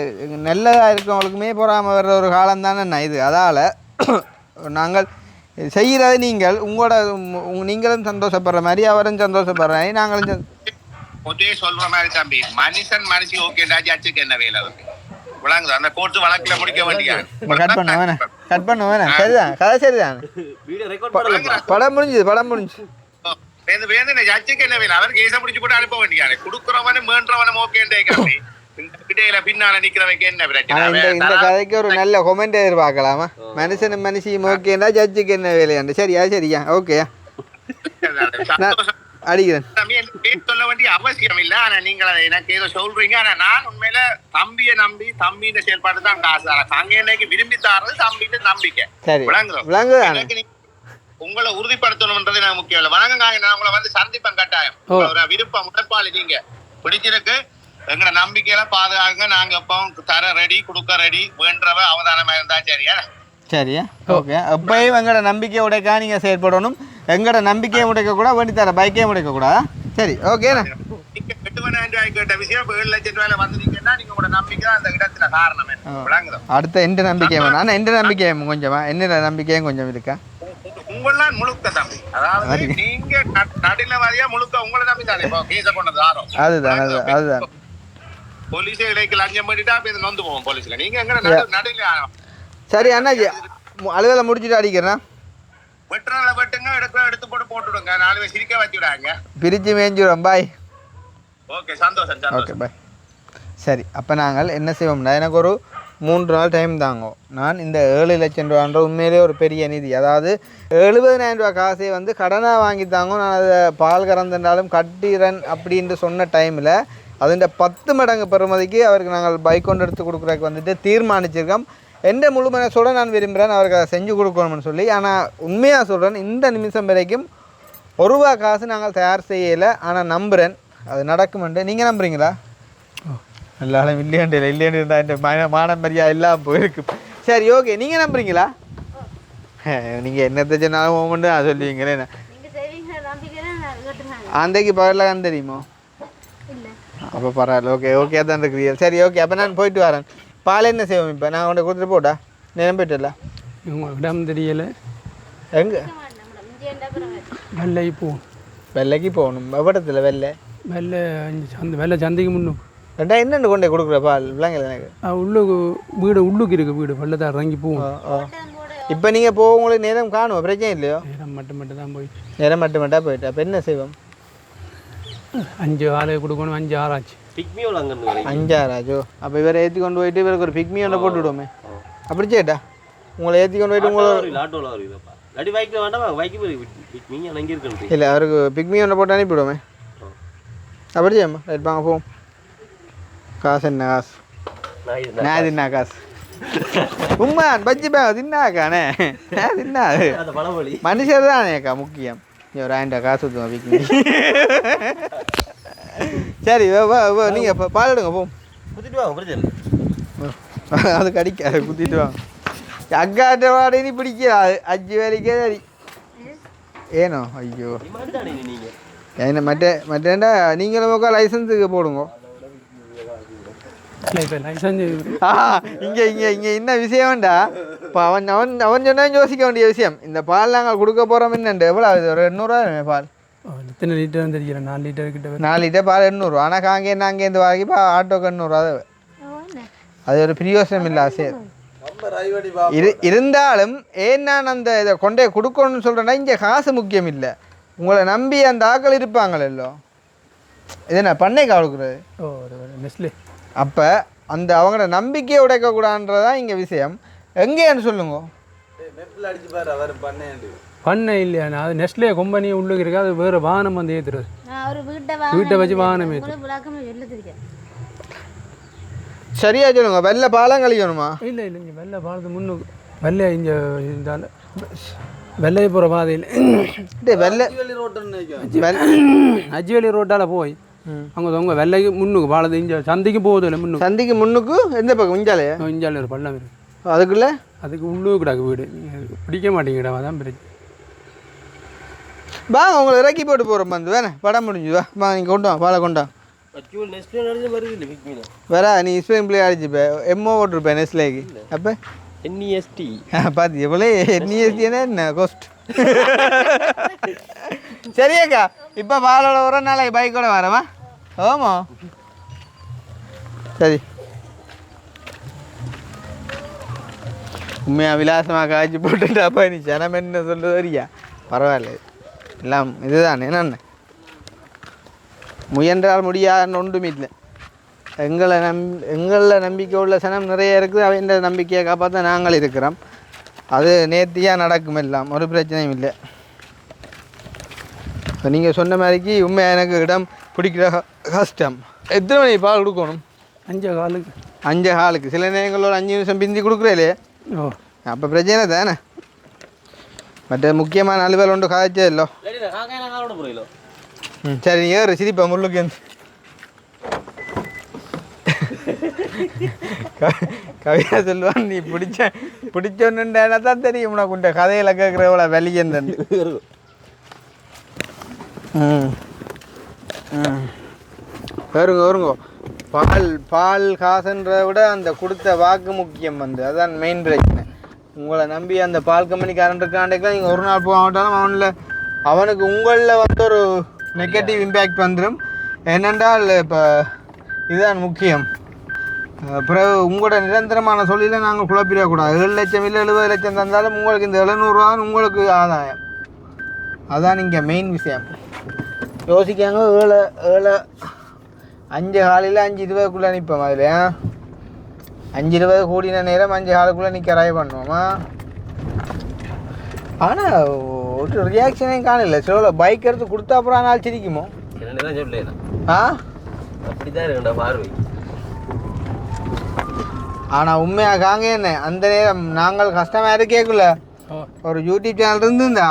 S2: நல்லதாக இருக்கிறவங்களுக்குமே போகாமல் வர்ற ஒரு காலம் தானே இது. அதால் நாங்கள் செய்கிறது நீங்கள் உங்களோட நீங்களும் சந்தோஷப்படுற மாதிரி அவரும் சந்தோஷப்படுற மாதிரி நாங்களும்
S4: ஒரே சொல்ற மாதிரி தம்பி. மனுஷன் மனுஷி ஓகேடா ஜட்ஜுக்கு என்ன வேலை இருக்கு விளங்குது. அந்த கோர்ட்டு வழக்குல முடிக்க வேண்டிய
S2: கட் பண்ண வேணாம். சரிதான் கதை சரிதான். படம் முடிஞ்சு
S4: ஜட்ஜுக்கு என்ன வேலை? அவர் கேஸ முடிச்சு போட்டு அனுப்ப வேண்டியாரு. குடுக்குறவனும் வேண்டவனும் ஓகேண்டே காப்பி இடையில பின்னால நிக்கிறவைக்கு என்ன பிரச்சனை?
S2: இந்த கதைக்கு ஒரு நல்ல கொமெண்ட் எதிர்பார்க்கலாமா? மனுஷனும் மனுஷியும் ஓகேண்டா ஜட்ஜுக்கு என்ன வேலையாண்டு. சரியா சரியா ஓகேயா அடிக்கிறேன்.
S4: சொல்ல வேண்டிய அவசியம் இல்ல. ஆனா நீங்க எனக்கு ஏதோ சொல்றீங்க. ஆனா நான் உண்மையில தம்பியை நம்பி தம்பியின் செயல்பாடு தான் காசு அங்க இன்னைக்கு விரும்பி தாரது தம்பிட்டு நம்பிக்கை. விளங்குது. உங்களை உறுதிப்படுத்தணும்ன்றது எனக்கு முக்கியம் இல்லை. வணக்கங்க. நான் உங்களை வந்து சந்திப்பேன் கட்டாயம். ஒரு விருப்பம் உடற்பாளி நீங்க பிடிச்சிருக்கு. எங்களை நம்பிக்கையில பாதுகாங்க. நாங்க எப்பவும் தர ரெடி கொடுக்க ரெடி வேண்டவ அவதானமா இருந்தா சரியா
S2: சரியா ஓகே. எப்பயும் எங்களோட நம்பிக்கையை உடைக்கா நீங்க செயல்படணும். எங்களோட நம்பிக்கையை உடைக்க கூட வேண்டி தர பைக்கையும் உடைக்க கூடாதா? சரி ஓகேண்ணா.
S4: நீங்க 8,000 ரூபாய் கேட்ட விஷயம் 7 லட்சம் ரூபாயில வந்தீங்கன்னா நீங்க உங்களோட நம்பிக்கை அந்த இடத்துல காரணம். அடுத்த
S2: எந்த நம்பிக்கையும் வேணாம். எந்த நம்பிக்கையும் கொஞ்சமா என்ன நம்பிக்கையும் கொஞ்சம் இருக்கா
S4: உங்களெல்லாம் முழுக்க தம்பி. அதாவது நீங்க நடுநிலைவாதியா முழுக்க உங்களை நம்பி தானே இப்போ கேஸ கொண்டது ஆரோ.
S2: அதுதான்
S4: போலீஸ் இடைக்கு லஞ்சம் பண்ணிட்டா அப்ப இது நொந்து போவோம் போலீஸ்ல. நீங்க எங்க நடுநிலை.
S2: சரி அண்ணாஜி அலுவலை முடிச்சுட்டு அடிக்கிறேன்.
S4: வெட்டுறதுல வெட்டுங்க எடுத்து போட்டுடுங்க. 4 பேர் சிரிக்க வச்சுடாங்க.
S2: பிரிச்சு மேய்ஞ்சிடும். பாய்.
S4: ஓகே சந்தோஷம்.
S2: Okay bye. சரி அப்போ நாங்கள் என்ன செய்வோம்னா எனக்கு ஒரு 3 நாள் டைம் தாங்க. நான் இந்த 7 லட்சம் ரூபான்ற உண்மையிலே ஒரு பெரிய நிதி, அதாவது 70,000 ரூபா காசை வந்து கடனாக வாங்கித்தாங்க. நான் அதை பால் கறந்துட்டாலும் கட்டிறேன் அப்படின்ட்டு சொன்ன டைமில் அதுண்ட 10 மடங்கு பெறுமதிக்கு அவருக்கு நாங்கள் பைக் கொண்டு எடுத்து கொடுக்குறதுக்கு வந்துட்டு தீர்மானிச்சிருக்கோம். எந்த முழு மனசோடு நான் விரும்புகிறேன் அவருக்கு அதை செஞ்சு கொடுக்கணும்னு சொல்லி. ஆனால் உண்மையாக சொல்கிறேன் இந்த நிமிஷம் வரைக்கும் 1 ரூபா காசு நாங்கள் தயார் செய்யலை. ஆனால் நம்புகிறேன் அது நடக்குமெண்டு. நீங்கள் நம்புறீங்களா? எல்லாரும் இல்லையாண்டு இருந்தால் இந்த மானம் மரியாதை எல்லாம் போயிருக்கு. சரி ஓகே நீங்கள் நம்புறீங்களா? நீங்கள் என்னத்தை சொன்னாலும் ஓமெண்டு நான் சொல்லுவீங்களே. அன்றைக்கு பகலில் தான் தெரியுமோ? அப்போ பரவாயில்ல. ஓகே தான் இருக்கிறீங்க. சரி ஓகே அப்போ நான் போயிட்டு வரேன். பால் என்ன செய்வோம் இப்போ? நான் உன்னை கொடுத்துட்டு போட்டா நேரம் போயிட்டுல
S1: இடம் தெரியலை.
S2: எங்கே வெள்ளைக்கு போகணும். எவ்வளத்தில் வெள்ளை
S1: சந்தைக்கு முன்னும்
S2: ரெண்டா என்னென்னு கொண்டே கொடுக்குற பால் விளங்கல எனக்கு.
S1: உள்ளுக்கு இருக்கு வீடு வெள்ளத்தை இறங்கி போவோம்.
S2: இப்போ நீங்கள் போக உங்களுக்கு நேரம் காணுவோம் பிரச்சனை இல்லையோ?
S1: நேரம் மட்டும் தான் போயிட்டு
S2: நேரம் மட்டும் போயிட்டு அப்போ என்ன செய்வோம்?
S1: 5 ஆளு கொடுக்கணும். 5 ஆறாச்சு.
S2: 5 ஆறாச்சோ? அப்போ இவரை ஏற்றி கொண்டு போயிட்டு இவருக்கு ஒரு பிக்மி ஒன்றை போட்டு விடுவோமே. அப்படி சேட்டா உங்களை ஏற்றி கொண்டு போயிட்டு உங்களை
S5: ஆட்டோவில் வருவீங்கப்பா இல்லாட்டி பைக்கில் வேண்டாமா பைக்கு போய் நீங்கள் அங்கே இருக்கணும்
S2: இல்லை அவருக்கு பிக்மி ஒன்று போட்டு அனுப்பிவிடுவோமே அப்படி செய்யம்மா ரைட் வாங்க போவோம் காசு என்ன காசு நான் தின்னா காசு உம்மான் பஜ்ஜி பேங்க தின்னாக்கானே தின்னா
S5: அந்த பழமொழி
S2: மனுஷர் தானேக்கா முக்கியம் ஒரு 1000 காசு ஊற்றுவோம் பிக்மி சரி நீங்கள் இப்போ பால் எடுங்க போம்
S5: குத்திட்டு வாங்க பிரச்சனை
S2: அது கடிக்காது குத்திட்டு வாங்க அக்காட்ட வாடகைன்னு பிடிக்காது 5 வேலைக்கே சரி ஏனோ ஐயோ
S5: நீங்கள்
S2: என்ன மற்றேண்டா நீங்களும் உட்கா லைசன்ஸுக்கு போடுங்க
S1: இப்போ லைசன்ஸ்
S2: இங்கே இங்கே இங்கே என்ன விஷயம்டா இப்போ அவன் அவன் அவன் சொன்னாலும் யோசிக்க வேண்டிய விஷயம் இந்த பால் நாங்கள் கொடுக்க போகிறோம் என்னண்டு எவ்வளோ ஆகுது ஒரு 800 பால்
S1: எத்தனை லிட்டர் வந்துருக்கிறேன் 4 லிட்டர் கிட்ட
S2: 4 லிட்டர் பால் 800 ஆனால் அங்கேருந்து வாங்கி ஆட்டோக்கு 800 அது ஒரு பிரியோசனம் இல்லை சரி இருந்தாலும் ஏன் நான் அந்த இதை கொண்டே கொடுக்கணும்னு சொல்கிறேன்னா இங்கே காசு முக்கியம் இல்லை உங்களை நம்பி அந்த ஆக்கள் இருப்பாங்களோ இது என்ன பண்ணைக்கா கொடுக்குறது
S1: நெஸ்லே
S2: அப்போ அந்த அவங்களோட நம்பிக்கையை உடைக்கக்கூடாதுன்றதான் இங்கே விஷயம் எங்கேன்னு சொல்லுங்க
S6: அடிச்சு பாரு அவர் பண்ணேன்
S1: பண்ண இல்லையா அது நெஸ்லே கம்பெனி உள்ளுக்கு இருக்கு அது வேறு வாகனம் வந்து ஏற்றுறது வீட்டை வச்சு வாகனம் ஏற்று
S2: சரியா சொல்லுங்க வெள்ளை பாலம் கழிக்கணுமா
S1: இல்லை இல்லை இங்கே வெள்ளை பாலத்து முன்னுக்கு வெள்ளை இங்கே இந்த வெள்ளை போகிற பாதையில்
S2: வெள்ளை
S1: அஜ்வேலி ரோட்டால் போய் அங்கே உங்கள் வெள்ளைக்கு முன்னுக்கு பாலத்து இங்கே சந்தைக்கு போகுது இல்லை முன்னுக்கு
S2: சந்தைக்கு முன்னுக்கு எந்த பக்கம் இஞ்சாலையா
S1: இஞ்சால ஒரு பள்ளம் இருக்குது
S2: அதுக்குள்ள
S1: அதுக்கு உள்ளுக்கு கிடக்கு வீடு நீங்கள் பிடிக்க மாட்டேங்கிடா அதான் பிரச்சனை
S2: வாங்க உங்களை இறக்கி போட்டு போகிறோம் வந்து வேணே படம் முடிஞ்சு வா நீங்கள் கொண்டு வா பாலை கொண்டா வேற நீ ஸ்பெயின் பிள்ளை அடிச்சுப்ப எம்ஓ ஓட்டிருப்பேன் நெஸ்லேக்கு அப்போ
S5: NEST
S2: பார்த்து எவ்வளோ NESTனா என்ன கோஸ்ட் சரியாக்கா இப்போ பாலோட ஒரு நாளைக்கு பைக்கோட வரமா ஆமா சரி உண்மையாக விலாசமாக காய்ச்சி போட்டுட்டாப்பா நீ ஜனம் என்ன சொல்லுது வரியா பரவாயில்ல எல்லாம் இதுதான் என்னென்ன முயன்றால் முடியாதுன்னு ஒன்றும் இல்லை எங்களில் நம்பிக்கை உள்ள சனம் நிறைய இருக்குது அவன் நம்பிக்கையை காப்பாற்ற நாங்கள் இருக்கிறோம் அது நேர்த்தியாக நடக்கும் எல்லாம் ஒரு பிரச்சனையும் இல்லை இப்போ நீங்கள் சொன்ன மாதிரிக்கு உண்மையாக எனக்கு இடம் பிடிக்கிற கஷ்டம் எத்தனை மணி பால் கொடுக்கணும்
S1: 5
S2: காலுக்கு சில நேரங்களில் 5 நிமிஷம் பிந்தி கொடுக்குறேலே
S1: ஓ
S2: அப்போ பிரச்சனை தானே மற்ற முக்கியமான அலுவல் ஒன்று காய்ச்சே இல்லை சரி நீ ஏறு சிரிப்பா முள்ளுக்கு கவிதா சொல்லுவான் நீ பிடிச்சோன்னுண்டா தான் தெரியும் உனக்கு உண்ட கதையில் கேட்குறவள வெளியேந்து வருங்க பால் காசுன்றதை விட அந்த கொடுத்த வாக்கு முக்கியம் வந்து அதான் மெயின் பிரச்சனை உங்களை நம்பி அந்த பால் கம்பெனிக்காரன் இருக்காண்டிக்கலாம் நீங்கள் ஒரு நாள் போக மாட்டாலும் அவனுக்கு உங்களில் வந்து ஒரு நெகட்டிவ் இம்பேக்ட் வந்துடும் என்னென்றால் இப்போ இதுதான் முக்கியம் பிறகு உங்களோட நிரந்தரமான சொல்லியில் நாங்கள் குழப்பிடக்கூடாது 7 லட்சம் இல்லை 70 லட்சம் தந்தாலும் உங்களுக்கு இந்த 700 ரூபா உங்களுக்கு ஆதாயம் அதான் இங்கே மெயின் விஷயம் யோசிக்காங்க 5 காலையில் 5:20 நிற்போம் அதில் 5:20 கூடின நேரம் 5 காலுக்குள்ளே நிற்க ட்ரை பண்ணுவோமா ஆனால் ஒரு ரியாக்ஷனையும் காணல சில பைக் எடுத்து கொடுத்தா அப்புறம் நாள் சிரிக்குமோ
S5: அப்படிதான் இருக்குண்டா பார்வை
S2: ஆனால் உண்மையாக காங்க என்ன அந்த நேரம் நாங்கள் கஷ்டமாக இருக்கேக்குள்ள ஒரு யூடியூப் சேனல் இருந்துந்தா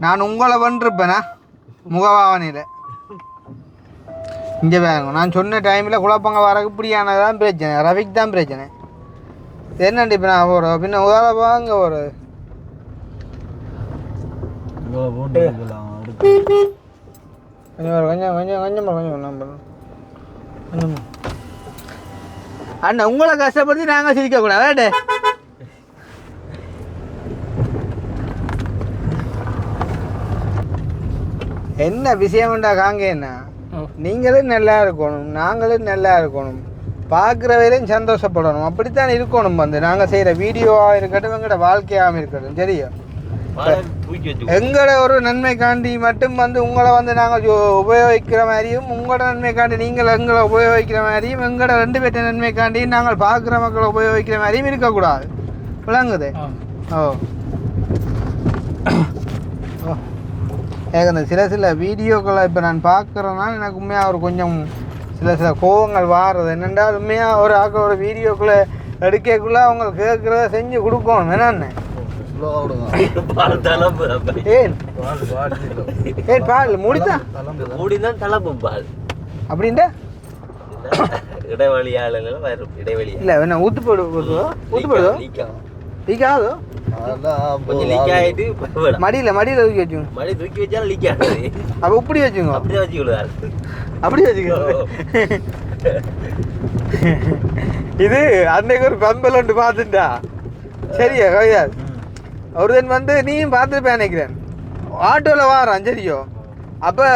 S2: நான் உங்களை பண்ணிருப்பேனா முகவாவனையில் இங்கே வேணும் நான் சொன்ன டைமில் குழப்பங்க வரக்கு இப்படியானதான் பிரச்சனை ரவிக்கு தான் பிரச்சனை என்னண்டு இப்போ நான் ஒரு பின்ன உதார வாங்க ஒரு கொஞ்சம் அண்ணா உங்களை கஷ்டப்படுத்தி நாங்கள் சிரிக்கக்கூடாது என்ன விஷயம்டா காங்க என்ன நீங்களும் நல்லா இருக்கணும் நாங்களும் நல்லா இருக்கணும் பார்க்குறவரையும் சந்தோஷப்படணும் அப்படித்தான் இருக்கணும் வந்து நாங்கள் செய்கிற வீடியோவாக இருக்கட்டும் எங்களோட வாழ்க்கையாகவும் இருக்கட்டும் சரியா
S5: பாலை தூக்கி வச்சு
S2: எங்களோட ஒரு நன்மைக்காண்டி மட்டும் வந்து உங்களை வந்து நாங்கள் உபயோகிக்கிற மாதிரியும் உங்களோட நன்மைக்காண்டி நீங்கள் எங்களை உபயோகிக்கிற மாதிரியும் எங்களோட 2 பேர்ட்ட நன்மைக்காண்டியும் நாங்கள் பார்க்குற மக்களை உபயோகிக்கிற மாதிரியும் இருக்கக்கூடாது. விளங்குது? ஓ எனக்கு சில வீடியோக்களை இப்போ நான் பார்க்குறேன்னா எனக்கு உண்மையாக ஒரு கொஞ்சம் சில கோவங்கள் வாடுறது என்னென்றால் உண்மையாக ஒரு ஆக்கள் ஒரு வீடியோக்குள்ளே எடுக்கக்குள்ளே அவங்க கேட்குறத செஞ்சு கொடுக்கணும் என்னென்ன ஏன் பால் மூடிதான்
S5: தளம்பும் பால்
S2: அப்படின்ட்டா
S5: இடைவெளியால வரும் இடைவெளி
S2: இல்லை என்ன ஊத்து போடுதோ லீக்காதோ
S5: கொஞ்சம் லீக் ஆகிட்டு
S2: மடியில் தூக்கி வச்சுங்க.
S5: மடி தூக்கி வச்சாலும் லீக் ஆகுது.
S2: அப்போ இப்படி வச்சுங்க.
S5: அப்படியே வச்சுக்கொள்ளுதாரு
S2: அப்படி வச்சுக்கோ. இது அன்னைக்கு ஒரு பம்பல் ஒன்று பார்த்துட்டா சரியா கவிதா ஒருதன் வந்து நீயும் பார்த்துருப்பேன் நினைக்கிறேன். ஆட்டோவில் வாரான் சரியோ. அப்போ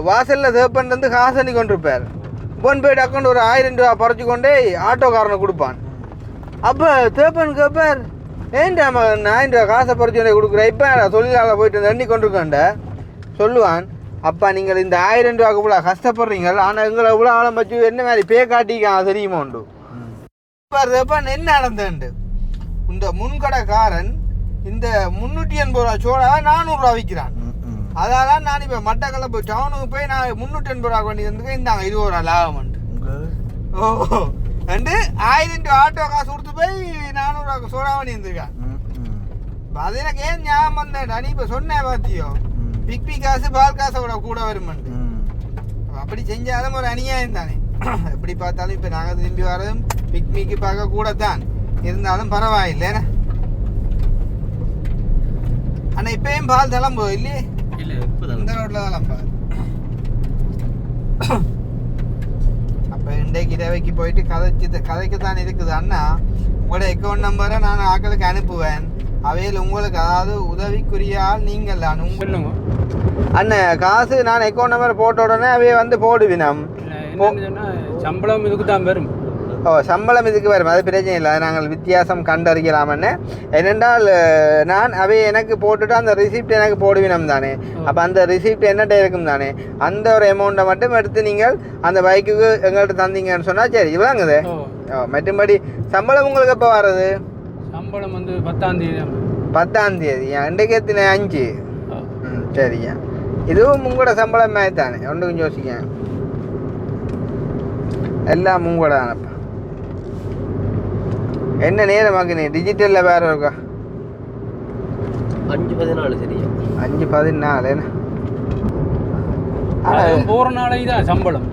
S2: வாசலில் தேப்பன் வந்து காசு அண்ணி கொண்டிருப்பார். போன் போய்ட்டு அக்கௌண்ட் ஒரு 1000 ரூபா பறிச்சு கொண்டே ஆட்டோக்காரனை கொடுப்பான். அப்போ தேப்பன் கேட்பார் ஏன்டா 1000 ரூபா காசை பறிச்சு கொண்டே கொடுக்குறேன் இப்போ தொழிலாளர் போயிட்டு எண்ணி கொண்டிருக்கேன்ட சொல்லுவான். அப்பா நீங்கள் இந்த 1000 ரூபாய்க்கு இவ்வளோ கஷ்டப்படுறீங்க ஆனால் எங்களை இவ்வளோ ஆழம் வச்சு என்ன மாதிரி பே காட்டிக்கான் தெரியுமா உண்டு. இப்போ என்ன நடந்தேன்ண்டு இந்த முன்கடைக்காரன் இந்த 380 ரூபா சோடா 400 ரூபா விற்கிறான். அதான் நான் இப்போ மட்டக்களப்பு போய் டவுனுக்கு போய் நான் 380 ரூபா கொண்டு வந்துருக்கேன். இந்தாங்க 20 ரூபா லாபம் உண்டு. ஓ அண்டு 1000 ரூபா ஆட்டோ காசு கொடுத்து போய் 400 ரூபா சோடா பண்ணி வந்துருக்கான். அது எனக்கு ஏன் ஞாபகம் வந்தேன்டா நீ இப்போ சொன்னேன் பார்த்தியோ பிக்பி காசு பால் காசை விட கூட வருமானு. அப்படி செஞ்சாலும் ஒரு அநியாயம் தானே. எப்படி பார்த்தாலும் இப்போ நாங்கள் திரும்பி வரதும் பிக்னிக்கு பார்க்க கூட தான் இருந்தாலும் பரவாயில்லை. ஆனால் இப்பயும் பால் தளம்போ இல்லையே இந்த ரோட்டில் தளம்பா. அப்போ இன்றைக்கு இரவைக்கு போயிட்டு கதைக்கு தான் இருக்குது. அண்ணா உங்களோட அக்கௌண்ட் நம்பரை நான் ஆக்களுக்கு அனுப்புவேன். அவையில் உங்களுக்கு அதாவது உதவிக்குரியால் நீங்கள் சொல்லுங்க அண்ணன் காசு நான் அக்கௌண்ட் நம்பர் போட்ட உடனே அவைய வந்து போடுவினம்.
S1: சம்பளம் இதுக்கு தான் வரும்.
S2: ஓ சம்பளம் இதுக்கு வரும் அது பிரச்சனை இல்லை. நாங்கள் வித்தியாசம் கண்டறியலாமன்னு என்னென்றால் நான் அவை எனக்கு போட்டுட்டு அந்த ரிசிப்ட் எனக்கு போடுவினம் தானே. அப்போ அந்த ரிசிப்ட் என்னட்ட இருக்கும் தானே அந்த ஒரு அமௌண்ட்டை மட்டும் எடுத்து நீங்கள் அந்த பைக்குக்கு எங்கள்கிட்ட தந்தீங்கன்னு சொன்னால் சரி இவ்வளோங்குது. ஓ மற்றும்படி சம்பளம் உங்களுக்கு எப்போ வர்றது?
S1: சம்பளம் வந்து 10ஆம் தேதி.
S2: 10ஆம் தேதி இன்றைக்கு எத்தனை 5? சரிங்க இதுவும் உங்களோட சம்பளம் மாதிரி தானே ஒன்று கொஞ்சம் யோசிக்க எல்லாம் உங்களோட தானப்பா. என்ன நேரமாக்கு நீ டிஜிட்டலில் வேறு இருக்கா?
S5: 5:14 சரியா
S2: 5:14 என்ன
S1: போகிற நாளைக்கு தான் சம்பளம்.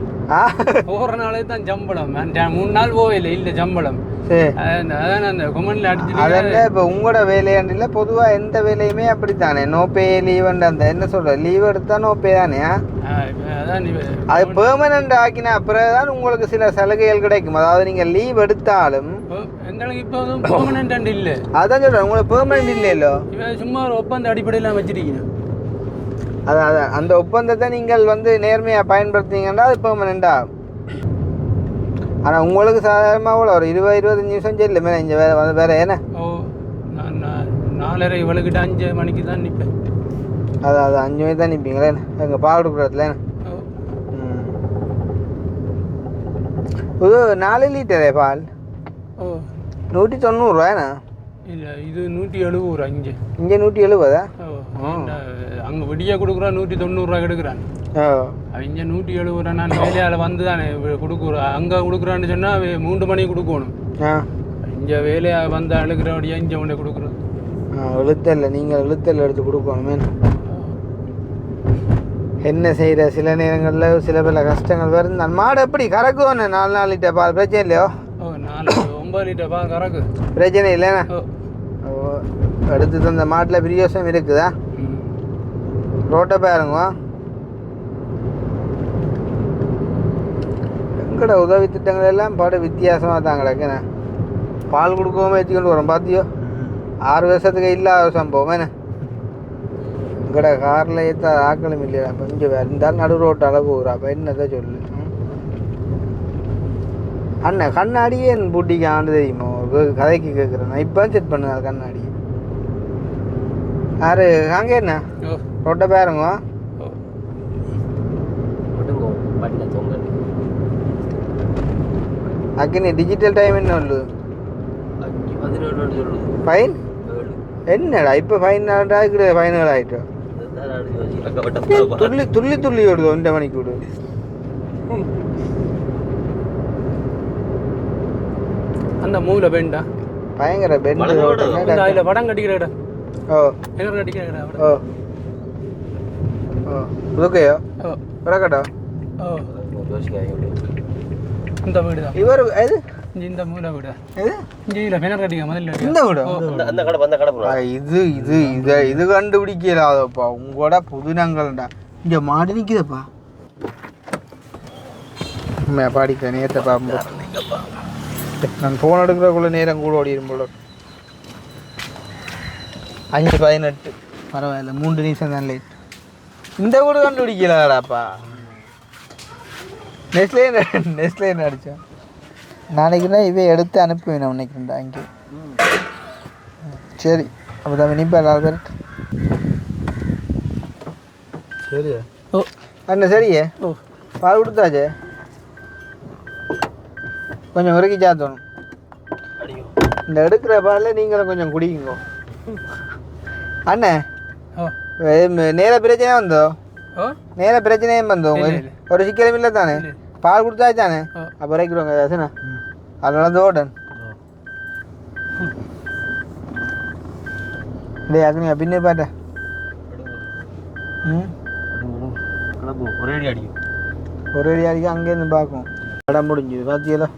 S1: போகிற நாளைக்கு தான் சம்பளம். 3 நாள் போகல இல்லை சம்பளம். அதான் அந்த கொமெண்ட்ல அடிச்சு
S2: அதெல்லாம் இப்போ உங்களோட வேலையாண்டில் பொதுவாக எந்த வேலையுமே அப்படித்தானே நோ பே லீவுண்டு அந்த என்ன சொல்கிற லீவ் எடுத்தா நோ பே தானே. அது பெர்மனண்ட் ஆக்கினா அப்புறம் தான் உங்களுக்கு சில சலுகைகள் கிடைக்கும். அதாவது நீங்கள் லீவ் எடுத்தாலும்
S1: எங்களுக்கு இப்போ பெர்மனண்ட் இல்லை.
S2: அதான் சொல்கிறேன் உங்களுக்கு பெர்மனண்ட் இல்லையோ
S1: சும்மா ஒரு ஒப்பந்த அடிப்படையில் வச்சிருக்கீங்க.
S2: அதான் அந்த ஒப்பந்தத்தை நீங்கள் வந்து நேர்மையாக பயன்படுத்திங்கன்னா அது பெர்மனண்டா. ஆனால் உங்களுக்கு சாதாரணமாக கூட ஒரு 20-25 நிமிஷம் சரி இல்லை இங்கே வேறு ஏன்னா
S1: நான் 4:30 இவளுக்கிட்ட 5 மணிக்கு தான் நிற்பேன்.
S2: அதான் 5 மணிக்கு தான் நிற்பீங்களே எங்கள் பால் கொடுக்குறதுல இது 4 லிட்டரே பால் 190 ரூபாய்ண்ணா.
S1: இல்லை இது 170 இங்கே
S2: 170.
S1: அங்கே விடியா கொடுக்குறான் 190 ரூபா எடுக்கிறான். அவங்க 170 நான் வேலையால் வந்து தானே கொடுக்குறேன். அங்கே கொடுக்குறான்னு சொன்னால் 3 மணிக்கு கொடுக்கணும். இங்கே வேலையாக வந்து அழுகிறபடியா இங்கே உடனே கொடுக்குறோம்.
S2: எழுத்தல்ல நீங்கள் எழுத்தல் எடுத்து கொடுக்கணுமே. என்ன செய்கிற சில நேரங்களில் சில பல கஷ்டங்கள் வரும். நான் மாடு எப்படி கறக்குவோண்ணே 4 லிட்டர் பால் பிரச்சனை இல்லையோ?
S1: 9 லிட்டர் பால் கறக்கு
S2: பிரச்சனை இல்லைண்ணா. எடுத்து தந்த மாட்டில் பிரியோசம் இருக்குதா? ரோட்டை பாருங்க எங்கட உதவி திட்டங்கள் எல்லாம் பாடு வித்தியாசமாக தான் கிடக்குண்ணே. பால் கொடுக்காம வச்சுக்கொண்டு வரோம் பார்த்தியோ 6 வருஷத்துக்கு இல்லாத சம்பவம் என்ன. எங்கட காரில் ஏற்ற ஆக்களும் இல்லையா கொஞ்சம் இருந்தாலும் நடு ரோட்டு அளவு போகிறா. அப்போ என்னதான் சொல்லு அண்ணன் கண்ணாடியே என் பூட்டிக்கு ஆண்டு தெரியுமோ கதைக்கு கேட்குறேன். நான் இப்போ செட் பண்ணுங்க கண்ணாடி யாரு அங்கே என்ன
S1: ஓ
S2: ரொட்ட பாருங்க
S1: ஓ
S5: விடுங்க பண்ண தொங்க
S2: அக்கினி டிஜிட்டல் டைம் என்ன உள்ளு
S5: 17 சொல்லுது
S2: ஃபைன் என்னடா இப்போ ஃபைன் ஆகிட்டு ஃபைனல் ஆகிட்டோம் துள்ளி துள்ளி துள்ளி விடுது 1 மணிக்கு விடு
S1: அந்த மூல பெண்டா
S2: பயங்கர பெண்டு
S1: அதில் படம் கட்டிக்கிறடா
S2: ஓ
S1: என்ன கட்டிக்கிறடா
S2: ஓ ஓ ஓகேயோ
S1: ஓ
S2: வரக்கட்டோ
S1: ஓ இந்த வீடு தான்
S2: இவர் இது
S1: இந்த மூல வீடு
S2: இது
S1: இங்கே ஃபெனர் கட்டிக்க முதல்ல
S2: இந்த வீடு
S5: அந்த கடை
S2: இது இது இது இது கண்டுபிடிக்கலாதப்பா உங்களோட புதுனங்கள்டா இங்கே மாடி நிற்குதப்பா பாடிக்கிறேன் நேற்ற பாம்பு நான் ஃபோன் எடுக்கிறக்குள்ள நேரம் கூட ஓடிடும் போல 5:18 பரவாயில்ல 3 நிமிஷம் தான் லேட் இந்த கூட கண்டுபிடிக்கலாடாப்பா நெஸ்லே அடித்தேன் நாளைக்கு தான் இவை எடுத்து அனுப்புவேன் நான் நினைக்கிறேன்டா இங்கே சரி அப்போ தான் நினைப்பேன் பேர் சரியா
S1: ஓ
S2: அண்ணா சரியே
S1: ஓ
S2: பால் கொடுத்தாச்சே கொஞ்சம் உருக்கி சாத்தணும் இந்த எடுக்கிற பாலில் நீங்களும் கொஞ்சம் குடிக்குங்க அண்ணே
S1: ஓ
S2: நேர பிரச்சனையே வந்தோ
S1: ஓ
S2: நேர பிரச்சனையும் வந்தோம் ஒரு சிக்கலும் இல்லை தானே பால் கொடுத்தாச்சானே அப்போ இறக்கிடுவாங்க தாசனா அதனால தோடன் டேய் அக்னியா பின்னே பாட்ட ம்
S5: ஒரே அடி அடிக்கும்
S2: ஒரே அடிக்க அங்கேருந்து பார்க்கும் இடம் முடிஞ்சுது பார்த்தியலோ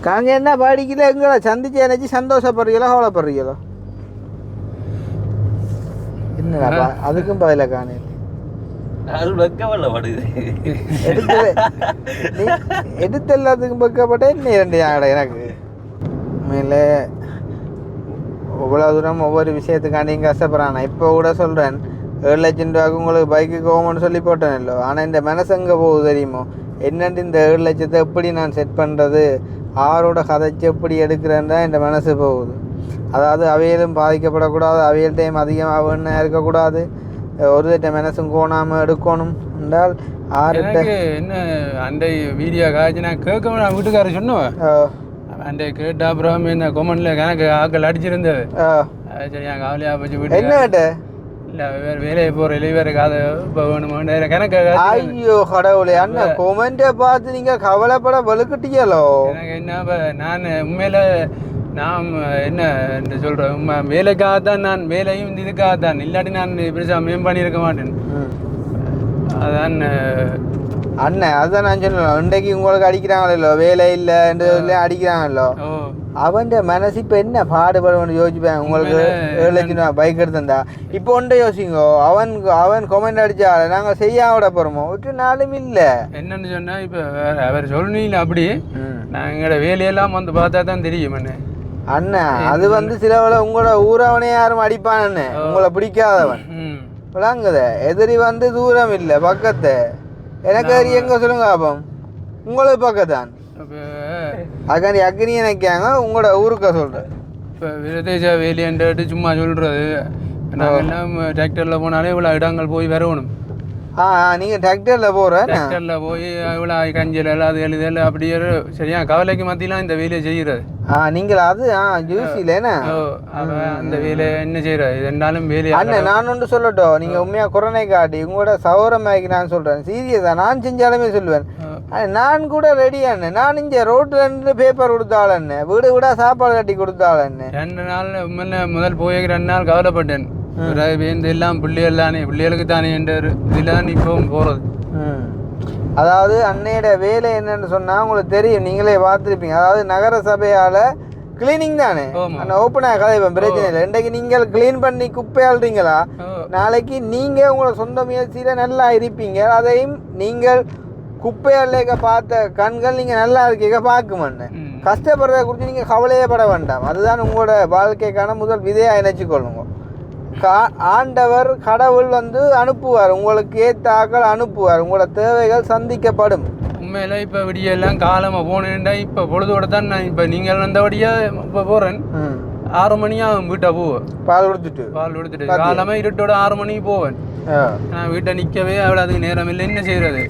S2: காங்க என்ன பாடிக்கல எங்களை சந்திச்சு நினச்சி சந்தோஷப்படுறீங்களோ கவலைப்படுறீங்களோ என்னடா அதுக்கும் பதில காணல எடுத்து எல்லாத்துக்கும் பக்கப்பட்ட என்ன 2 ஆகடா எனக்கு மேலே இவ்வளோ தூரம் ஒவ்வொரு விஷயத்துக்காண்டியும் கஷ்டப்படுறான் இப்போ கூட சொல்கிறேன் 7 லட்சம் ரூபாய்க்கு உங்களுக்கு பைக்கு கோவம்னு சொல்லி போட்டேன் இல்லை ஆனால் இந்த மனசு எங்கே போகுது தெரியுமோ என்னென்று இந்த 7 லட்சத்தை எப்படி நான் செட் பண்ணுறது ஆரோட கதைச்சு எப்படி எடுக்கிறேன் தான் இந்த மனசு போகுது அதாவது அவையிலும் பாதிக்கப்படக்கூடாது அவையில்டையும் அதிகமாக இருக்கக்கூடாது ஒரு திட்ட மனசும் கோணாமல் எடுக்கணும் என்றால்
S1: எனக்கு என்ன அண்டை வீடியோ காய்ச்சி நான் கேட்க நான் வீட்டுக்காரர் சொன்னேன் அண்டை கேட்ட அப்புறம் இந்த கொமெண்ட்ல எனக்கு ஆக்கள் அடிச்சிருந்தது சரி என் கவலையாக போச்சு வீட்டு
S2: என்ன கேட்ட
S1: இல்லை வேறு வேலையை போகிற இல்லை வேறு காதை இப்போ வேணுமான்னு எனக்கு
S2: ஐயோ கடவுளே அண்ணா கொமெண்ட்டை பார்த்து நீங்கள் கவலைப்பட வலுக்கிட்டீங்களோ
S1: எனக்கு என்ன இப்போ நான் உண்மையில் நான் என்ன சொல்கிறேன் வேலைக்காக தான் நான் வேலையும் இதுக்காக தான் இல்லாட்டி நான் பெருசாக மேம்பண்ணியிருக்க மாட்டேன் அதான்
S2: அண்ணன் அதுதான் நான் சொன்னேன் இன்றைக்கு உங்களுக்கு அடிக்கிறாங்களோ வேலை இல்லைன்னு அடிக்கிறாங்களோ அவன் மனசு இப்போ என்ன பாடுபடுவோன்னு யோசிப்பேன் உங்களுக்கு 7 லட்சம் ரூபா பைக் எடுத்திருந்தா இப்போ ஒன்றை யோசிங்கோ அவன் கொமெண்ட் அடிச்சா நாங்கள் செய்ய விட போகிறோமோ விட்டு நாளும் இல்லை
S1: என்னன்னு சொன்னால் இப்போ அவர் சொல்லணும் அப்படி நான் எங்களோட வேலையெல்லாம் வந்து பார்த்தா தான் தெரியும் என்ன
S2: அண்ணா அது வந்து சிலவளை உங்களோட ஊரவனே யாரும் அடிப்பானண்ணே உங்களை பிடிக்காதவன் விளாங்குத எதிரி வந்து தூரம் இல்லை பக்கத்தை எனக்கு எங்க சொல்லுங்க அப்பம் உங்களுக்கு பக்கத்தான் அக்கனி அக்னி நினைக்காங்க உங்களோட ஊருக்க சொல்கிறேன்
S1: இப்போ விரதேஜா வேலியன்ட்டு சும்மா சொல்கிறது நாங்கள் எல்லாம் டிராக்டரில் போனாலே இவ்வளோ இடங்கள் போய் வரணும்
S2: நீங்கள் டிராக்டரில் போகிறேன்
S1: டிராக்டரில் போய் இவ்வளோ கஞ்சல் எல்லாம் அது எழுதல் அப்படியே சரியா கவலைக்கு மத்தியெல்லாம் இந்த வேலையை செய்கிறது
S2: நீங்கள் அது ஜூசிலேண்ணா
S1: அந்த வேலையை என்ன செய்கிறது ரெண்டாலும் வேலையை
S2: அண்ணன் நான் ஒன்று சொல்லட்டும் நீங்கள் உண்மையாக குறைனை காட்டி உங்களோட சௌரமாய்க்கு நான் சொல்கிறேன் சீரியஸாக நான் செஞ்சாலுமே சொல்லுவேன் நான் கூட ரெடி அண்ணன் நான் இங்கே ரோட்டில் இருந்து பேப்பர் கொடுத்தாளண்ணே வீடு வீடாக சாப்பாடு கட்டி கொடுத்தாளண்ணே
S1: 2 நாள் முதல் போய் 2 நாள் கவலைப்பட்டேன் வேந்து எல்லாம் பிள்ளைகள் தானே பிள்ளைகளுக்கு தானே என்ற இதில் தான் இப்போவும் போகிறது
S2: அதாவது அன்னையோட வேலை என்னன்னு சொன்னால் உங்களுக்கு தெரியும் நீங்களே பார்த்துருப்பீங்க அதாவது நகர சபையால் கிளீனிங் தானே ஓப்பனாக கதைப்பேன் பிரச்சனை இல்லை இன்றைக்கு நீங்கள் கிளீன் பண்ணி குப்பையாளுறீங்களா நாளைக்கு நீங்கள் உங்களோட சொந்த முயற்சியில் நல்லா இருப்பீங்க அதையும் நீங்கள் குப்பையாளேக்க பார்த்த கண்கள் நீங்கள் நல்லா இருக்கீங்க பார்க்குமண்ணே கஷ்டப்படுறத குறித்து நீங்கள் கவலையே பட வேண்டாம் அதுதான் உங்களோட வாழ்க்கைக்கான முதல் விதையாக நினைச்சுக்கொள்ளுங்க ஆண்டவர் கடவுள் வந்து அனுப்புவார் உங்களுக்கு ஏற்ற ஆக்கள் அனுப்புவார் உங்களோட தேவைகள் சந்திக்கப்படும்
S1: உண்மையில இப்போ விடியெல்லாம் காலமாக போனேன்டா இப்போ பொழுதோட தான் நான் இப்போ நீங்கள் வந்தபடியாக இப்போ போகிறேன் 6 மணியாகும் வீட்டை போவேன்.
S2: பால் கொடுத்துட்டு
S1: காலமே இருட்டோட 6 மணிக்கு போவேன். நான் வீட்டை நிற்கவே அவ்வளோ அதுக்கு நேரம் இல்லை. என்ன செய்யறது?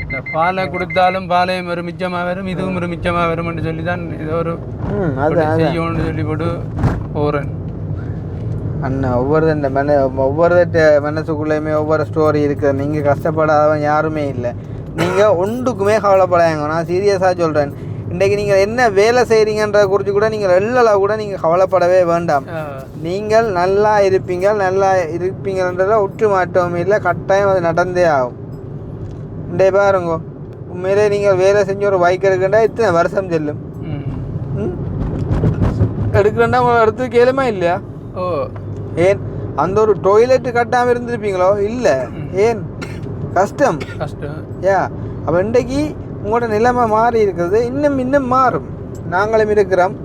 S1: இந்த பாலை கொடுத்தாலும் பாலையும் ஒரு மிச்சமாக வரும், இதுவும் ஒரு மிச்சமாக வரும்னு சொல்லி தான் ஏதோ ஒரு செய்யணும்னு சொல்லி போட்டு போகிறேன்.
S2: அண்ணா ஒவ்வொரு மனசுக்குள்ளேயுமே ஒவ்வொரு ஸ்டோரி இருக்குது. நீங்கள் கஷ்டப்படாதவன் யாருமே இல்லை. நீங்கள் ஒன்றுக்குமே கவலைப்படாங்க. நான் சீரியஸாக சொல்கிறேன். இன்றைக்கு நீங்கள் என்ன வேலை செய்கிறீங்கன்றதை குறித்து கூட நீங்கள் எல்லாம் கூட நீங்கள் கவலைப்படவே வேண்டாம். நீங்கள் நல்லா இருப்பீங்கன்றதை உற்று மாற்றவும் இல்லை. கட்டாயம் அது நடந்தே ஆகும். இன்றைய பாருங்க, உண்மையிலே நீங்கள் வேலை செஞ்சு ஒரு பைக் எடுக்கண்டா இத்தனை வருஷம் செல்லும். எடுக்கிறேன்னா உங்களை எடுத்து கேளுமா இல்லையா? ஏன் அந்த ஒரு டொய்லெட்டு கட்டாமல் இருந்திருப்பீங்களோ? இல்லை. ஏன் கஷ்டம் ஏ. அப்போ இன்றைக்கு உங்களோட நிலைமை மாறி இருக்கிறது. இன்னும் மாறும். நாங்களும் இருக்கிறோம்.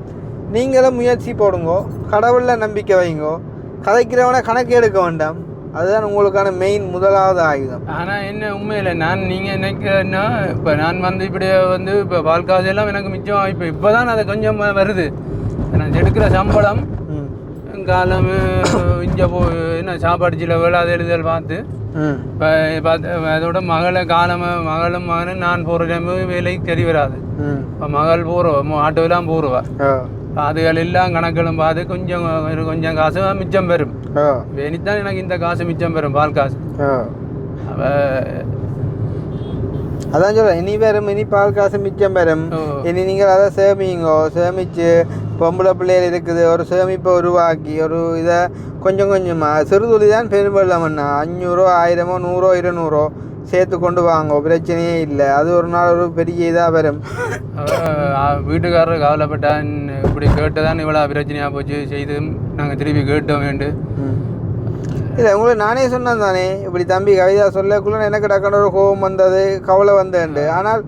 S2: நீங்களும் முயற்சி போடுங்கோ, கடவுளில் நம்பிக்கை வைங்கோ, கதைக்கிறவனை கணக்கு எடுக்க வேண்டாம். அதுதான் உங்களுக்கான மெயின் முதலாவது ஆயுதம்.
S1: ஆனால் என்ன உண்மையில் நீங்கள் நினைக்கிறேன்னா இப்போ நான் இப்படியே இப்போ வாழ்க்காசெல்லாம் எனக்கு மிச்சம் இப்போ தான் அது கொஞ்சம் வருது. நான் எடுக்கிற சம்பளம் காலம் இங்கே என்ன சாப்பாடு செலவு அது எழுதல் பார்த்து இப்போ அதோட மகளும் மகனும் நான் போகிற டைம் வேலைக்கு தெரிய வராது. இப்போ மகள் போகிறோம் ஆட்டோலாம் போடுவா. அதுகள் எல்லாம் கணக்கெல்லாம் பார்த்து கொஞ்சம் காசு மிச்சம் பெறும். வேணித்தான் எனக்கு இந்த காசு மிச்சம் பெறும், பால் காசு.
S2: அதான் சொல்கிறேன், இனி பால் காசு மிச்சம் பெறும். இனி நீங்கள் அதை சேமிச்சு பொம்பளை பிள்ளைகள் இருக்குது, ஒரு சேமிப்பை உருவாக்கி ஒரு இதை கொஞ்சமாக சிறுதுளி தான் பெரும்பள்ளம்ண்ணா. 500, 1000, 100, 200 சேர்த்து கொண்டு வாங்க, பிரச்சனையே இல்லை. அது ஒரு நாள் ஒரு பெரிய இதாக வரும்.
S1: வீட்டுக்காரர் கவலைப்பட்டான், இப்படி கேட்டுதான் இவ்வளோ பிரச்சனையாக போச்சு, செய்து நாங்கள் திருப்பி கேட்டோம் வேண்டு.
S2: இல்லை உங்களுக்கு நானே சொன்னேன் தானே, இப்படி தம்பி கவிதா சொல்லக்குள்ள எனக்கு டக்குனு ஒரு கோபம் வந்தது, கவலை வந்தேன்ண்டு. ஆனால்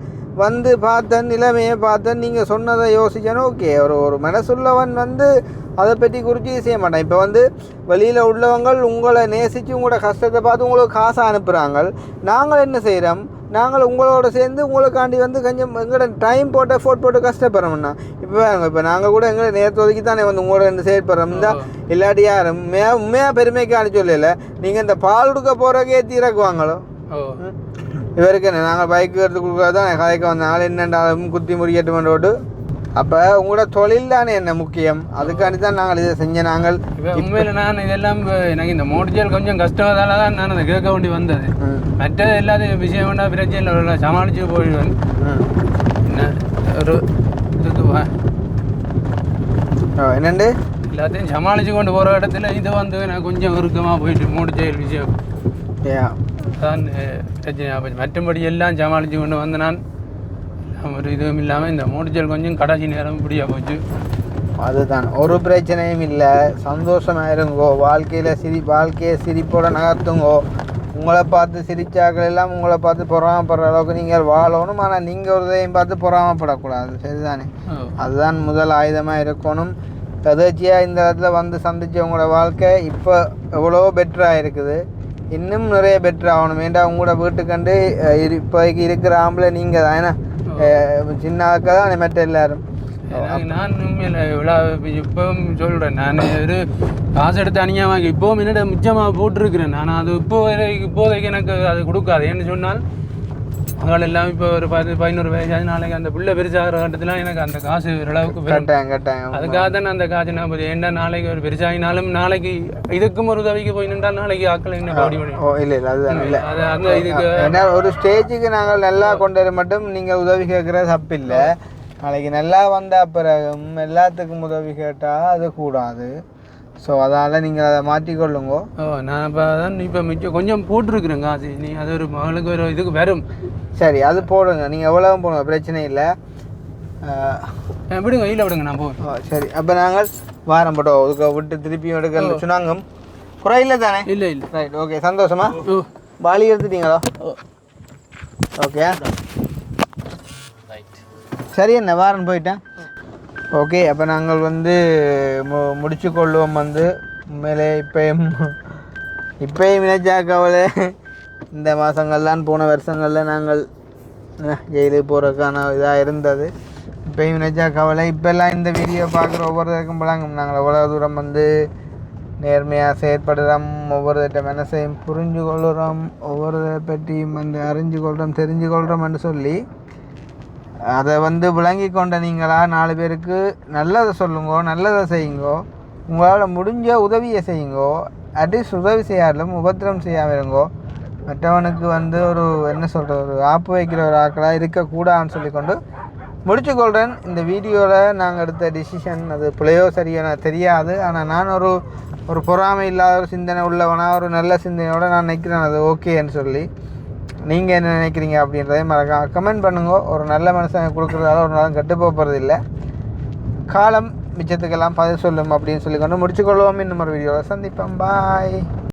S2: பார்த்தேன், நிலைமையை பார்த்தேன், நீங்கள் சொன்னதை யோசிச்சேன்னு ஓகே. ஒரு மனசுள்ளவன் அதை பற்றி குறித்து செய்ய மாட்டான். இப்போ வெளியில் உள்ளவங்கள் உங்களை நேசித்து உங்களோட கஷ்டத்தை பார்த்து உங்களுக்கு காசை அனுப்புகிறாங்க. நாங்கள் என்ன செய்கிறோம்? நாங்கள் உங்களோட சேர்ந்து உங்களுக்காண்டி கொஞ்சம் எங்களோட டைம் போட்டு எஃபோர்ட் போட்டு கஷ்டப்படுறோம்ண்ணா. இப்போ நாங்கள் கூட எங்களை நேரத்தை ஒதுக்கி தானே உங்களோட செயற்படுறோம். இந்த இல்லாட்டி யாரும் உண்மையாக பெருமைக்கான சொல்லலை. நீங்கள் இந்த பால் கொடுக்க போகிறக்கே தீரக்குவாங்களோ? இவருக்கு என்ன நாங்கள் பைக்கு எடுத்து கொடுக்குறது தான் கதைக்கு வந்தாலும் என்னென்றாலும் குத்தி முறியட்டுமென்றோடு. அப்போ உங்களோட தொழில் தானே என்ன முக்கியம், அதுக்காண்டி தான் நாங்கள் இதை செஞ்ச. நாங்கள்
S1: உண்மையில் நான் இதெல்லாம் எனக்கு இந்த மோடிஜியல் கொஞ்சம் கஷ்டமாதால தான் நான் அதை கேட்க வேண்டி வந்தது. மற்ற எல்லாத்தையும் விஷயம் வேண்டாம், பிரச்சனை சமாளித்து போயிடுவேன். என்ன ஒரு இதுக்கு
S2: என்னண்டு
S1: எல்லாத்தையும் சமாளித்து கொண்டு போகிற இடத்துல இது நான் கொஞ்சம் இறுக்கமாக போயிட்டு மோடிஜியல் விஷயம் தான் பிரச்சனையாக போச்சு. மற்றபடி எல்லாம் சமாளித்து கொண்டு நான் ஒரு இதுவும் இல்லாமல் இந்த மோடிஜல் கொஞ்சம் கடைசி நேரம் இப்படியா போச்சு.
S2: அதுதான், ஒரு பிரச்சனையும் இல்லை. சந்தோஷமாக இருங்கோ, வாழ்க்கையை சிரிப்போட நகர்த்துங்கோ. உங்களை பார்த்து சிரிச்சாக்கள் எல்லாம் உங்களை பார்த்து பொறாமப்படுற அளவுக்கு நீங்கள் வாழணும். ஆனால் நீங்கள் ஒரு இதையும் பார்த்து பொறாமப்படக்கூடாது. சரிதானே? அதுதான் முதல் ஆயுதமாக இருக்கணும். எதாச்சியாக இந்த இடத்துல சந்திச்சு உங்களோட வாழ்க்கை இப்போ எவ்வளோ பெட்டராக இருக்குது, இன்னும் நிறைய பெட்டர் ஆகணும். ஏன்டா உங்களோட வீட்டுக்கண்டு இப்போதைக்கு இருக்கிற ஆம்பளை நீங்கள் தான். ஏன்னா சின்ன ஆக்கள் தான் மற்ற எல்லாரும்.
S1: நான் உண்மையில் இவ்வளோ இப்போவும் சொல்கிறேன், நான் ஒரு காசு எடுத்து அணியாக வாங்கி இப்போவும் என்னோட மிச்சமாக போட்டிருக்கிறேன். நான் அது இப்போதைக்கு எனக்கு அது கொடுக்காது. ஏன்னு சொன்னால் அவள் எல்லாம் இப்போ ஒரு 10-11 வயசாவது நாளைக்கு அந்த பிள்ளை பெருசாகிற கட்டத்தில் எனக்கு அந்த காசு ஓரளவுக்கு
S2: கட்டாயம்.
S1: அதுக்காக தான் அந்த காசு நான் ஏன்டா நாளைக்கு ஒரு பெருசாகினாலும் நாளைக்கு இதுக்கும் ஒரு உதவிக்கு போய் நின்றால் நாளைக்கு ஆக்கள் என்ன பாடி பண்ணி
S2: இல்லை அதுதான் இல்லை. அந்த இதுக்கு ஏன்னா ஒரு ஸ்டேஜுக்கு நாங்கள் நல்லா கொண்டு வர மட்டும் நீங்கள் உதவி கேட்குற தப்பு இல்லை. நாளைக்கு நல்லா வந்தால் பிறகும் எல்லாத்துக்கும் உதவி கேட்டால் அது கூடாது. ஸோ அதனால் நீங்கள் அதை மாற்றிக்கொள்ளுங்கோ.
S1: நான் இப்போ தான் இப்போ மிச்சம் கொஞ்சம் போட்டிருக்கிறேன் காசு. நீ அது ஒரு மகளுக்கு ஒரு இதுக்கு வரும்.
S2: சரி, அது போடுங்க. நீங்கள் எவ்வளோ போடுங்க, பிரச்சனை இல்லை.
S1: விடுங்க, இல்லை விடுங்க, நான் போவேன்.
S2: சரி, அப்போ நாங்கள் வாரம் போட்டோம் அதுக்கு விட்டு திருப்பியும் எடுக்க சொன்னாங்க. குறையில்லை தானே?
S1: இல்லை.
S2: Right, okay. சந்தோஷமா? பாலி எடுத்துட்டீங்களா? ஓகே, சரி. என்ன வாரம் போயிட்டேன். ஓகே, அப்போ நாங்கள் முடிச்சு கொள்வோம். உண்மையிலே இப்போயும் நினைச்சாக்கவளே இந்த மாதங்கள்லாம் போன வருஷங்களில் நாங்கள் ஜெயிலுக்கு போகிறதுக்கான இதாக இருந்தது. இப்போயும் நினச்சா கவலை. இப்போல்லாம் இந்த வீடியோ பார்க்குற ஒவ்வொருத்தருக்கும் பழங்கும். நாங்கள் எவ்வளோ தூரம் வந்து நேர்மையாக செயற்படுறோம், ஒவ்வொருத்த மனசையும் புரிஞ்சு கொள்ளுறோம், ஒவ்வொரு பற்றியும் வந்து அறிஞ்சு கொள்கிறோம், தெரிஞ்சு கொள்கிறோம்னு சொல்லி அதை வந்து விளங்கி கொண்ட நீங்களா 4 பேருக்கு நல்லதை சொல்லுங்கோ, நல்லதை செய்யுங்கோ, உங்களால் முடிஞ்ச உதவியை செய்யுங்கோ. அட்லீஸ்ட் உதவி செய்யாலும் உபத்திரம் செய்யாமல் இருங்கோ. மற்றவனுக்கு வந்து ஒரு என்ன சொல்கிற ஒரு ஆப்பு வைக்கிற ஒரு ஆக்களாக இருக்கக்கூடாதுன்னு சொல்லிக்கொண்டு முடிச்சுக்கொள்கிறேன். இந்த வீடியோவில் நாங்கள் எடுத்த டிசிஷன் அது பிள்ளையோ சரியோ எனக்கு தெரியாது. ஆனால் நான் ஒரு பொறாமை இல்லாத ஒரு சிந்தனை உள்ளவனாக ஒரு நல்ல சிந்தனையோடு நான் நினைக்கிறேன் அது ஓகேன்னு சொல்லி. நீங்கள் என்ன நினைக்கிறீங்க அப்படின்றதையும் மறக்காம கமெண்ட் பண்ணுங்க. ஒரு நல்ல மனுஷன் கொடுக்குறதால ஒரு நாளும் கெட்டு போகிறது இல்லை. காலம் மிச்சத்துக்கெல்லாம் பதில் சொல்லும் அப்படின்னு சொல்லிக்கொண்டு முடிச்சுக்கொள்வோம். இன்னும் ஒரு வீடியோவில் சந்திப்போம். பாய்.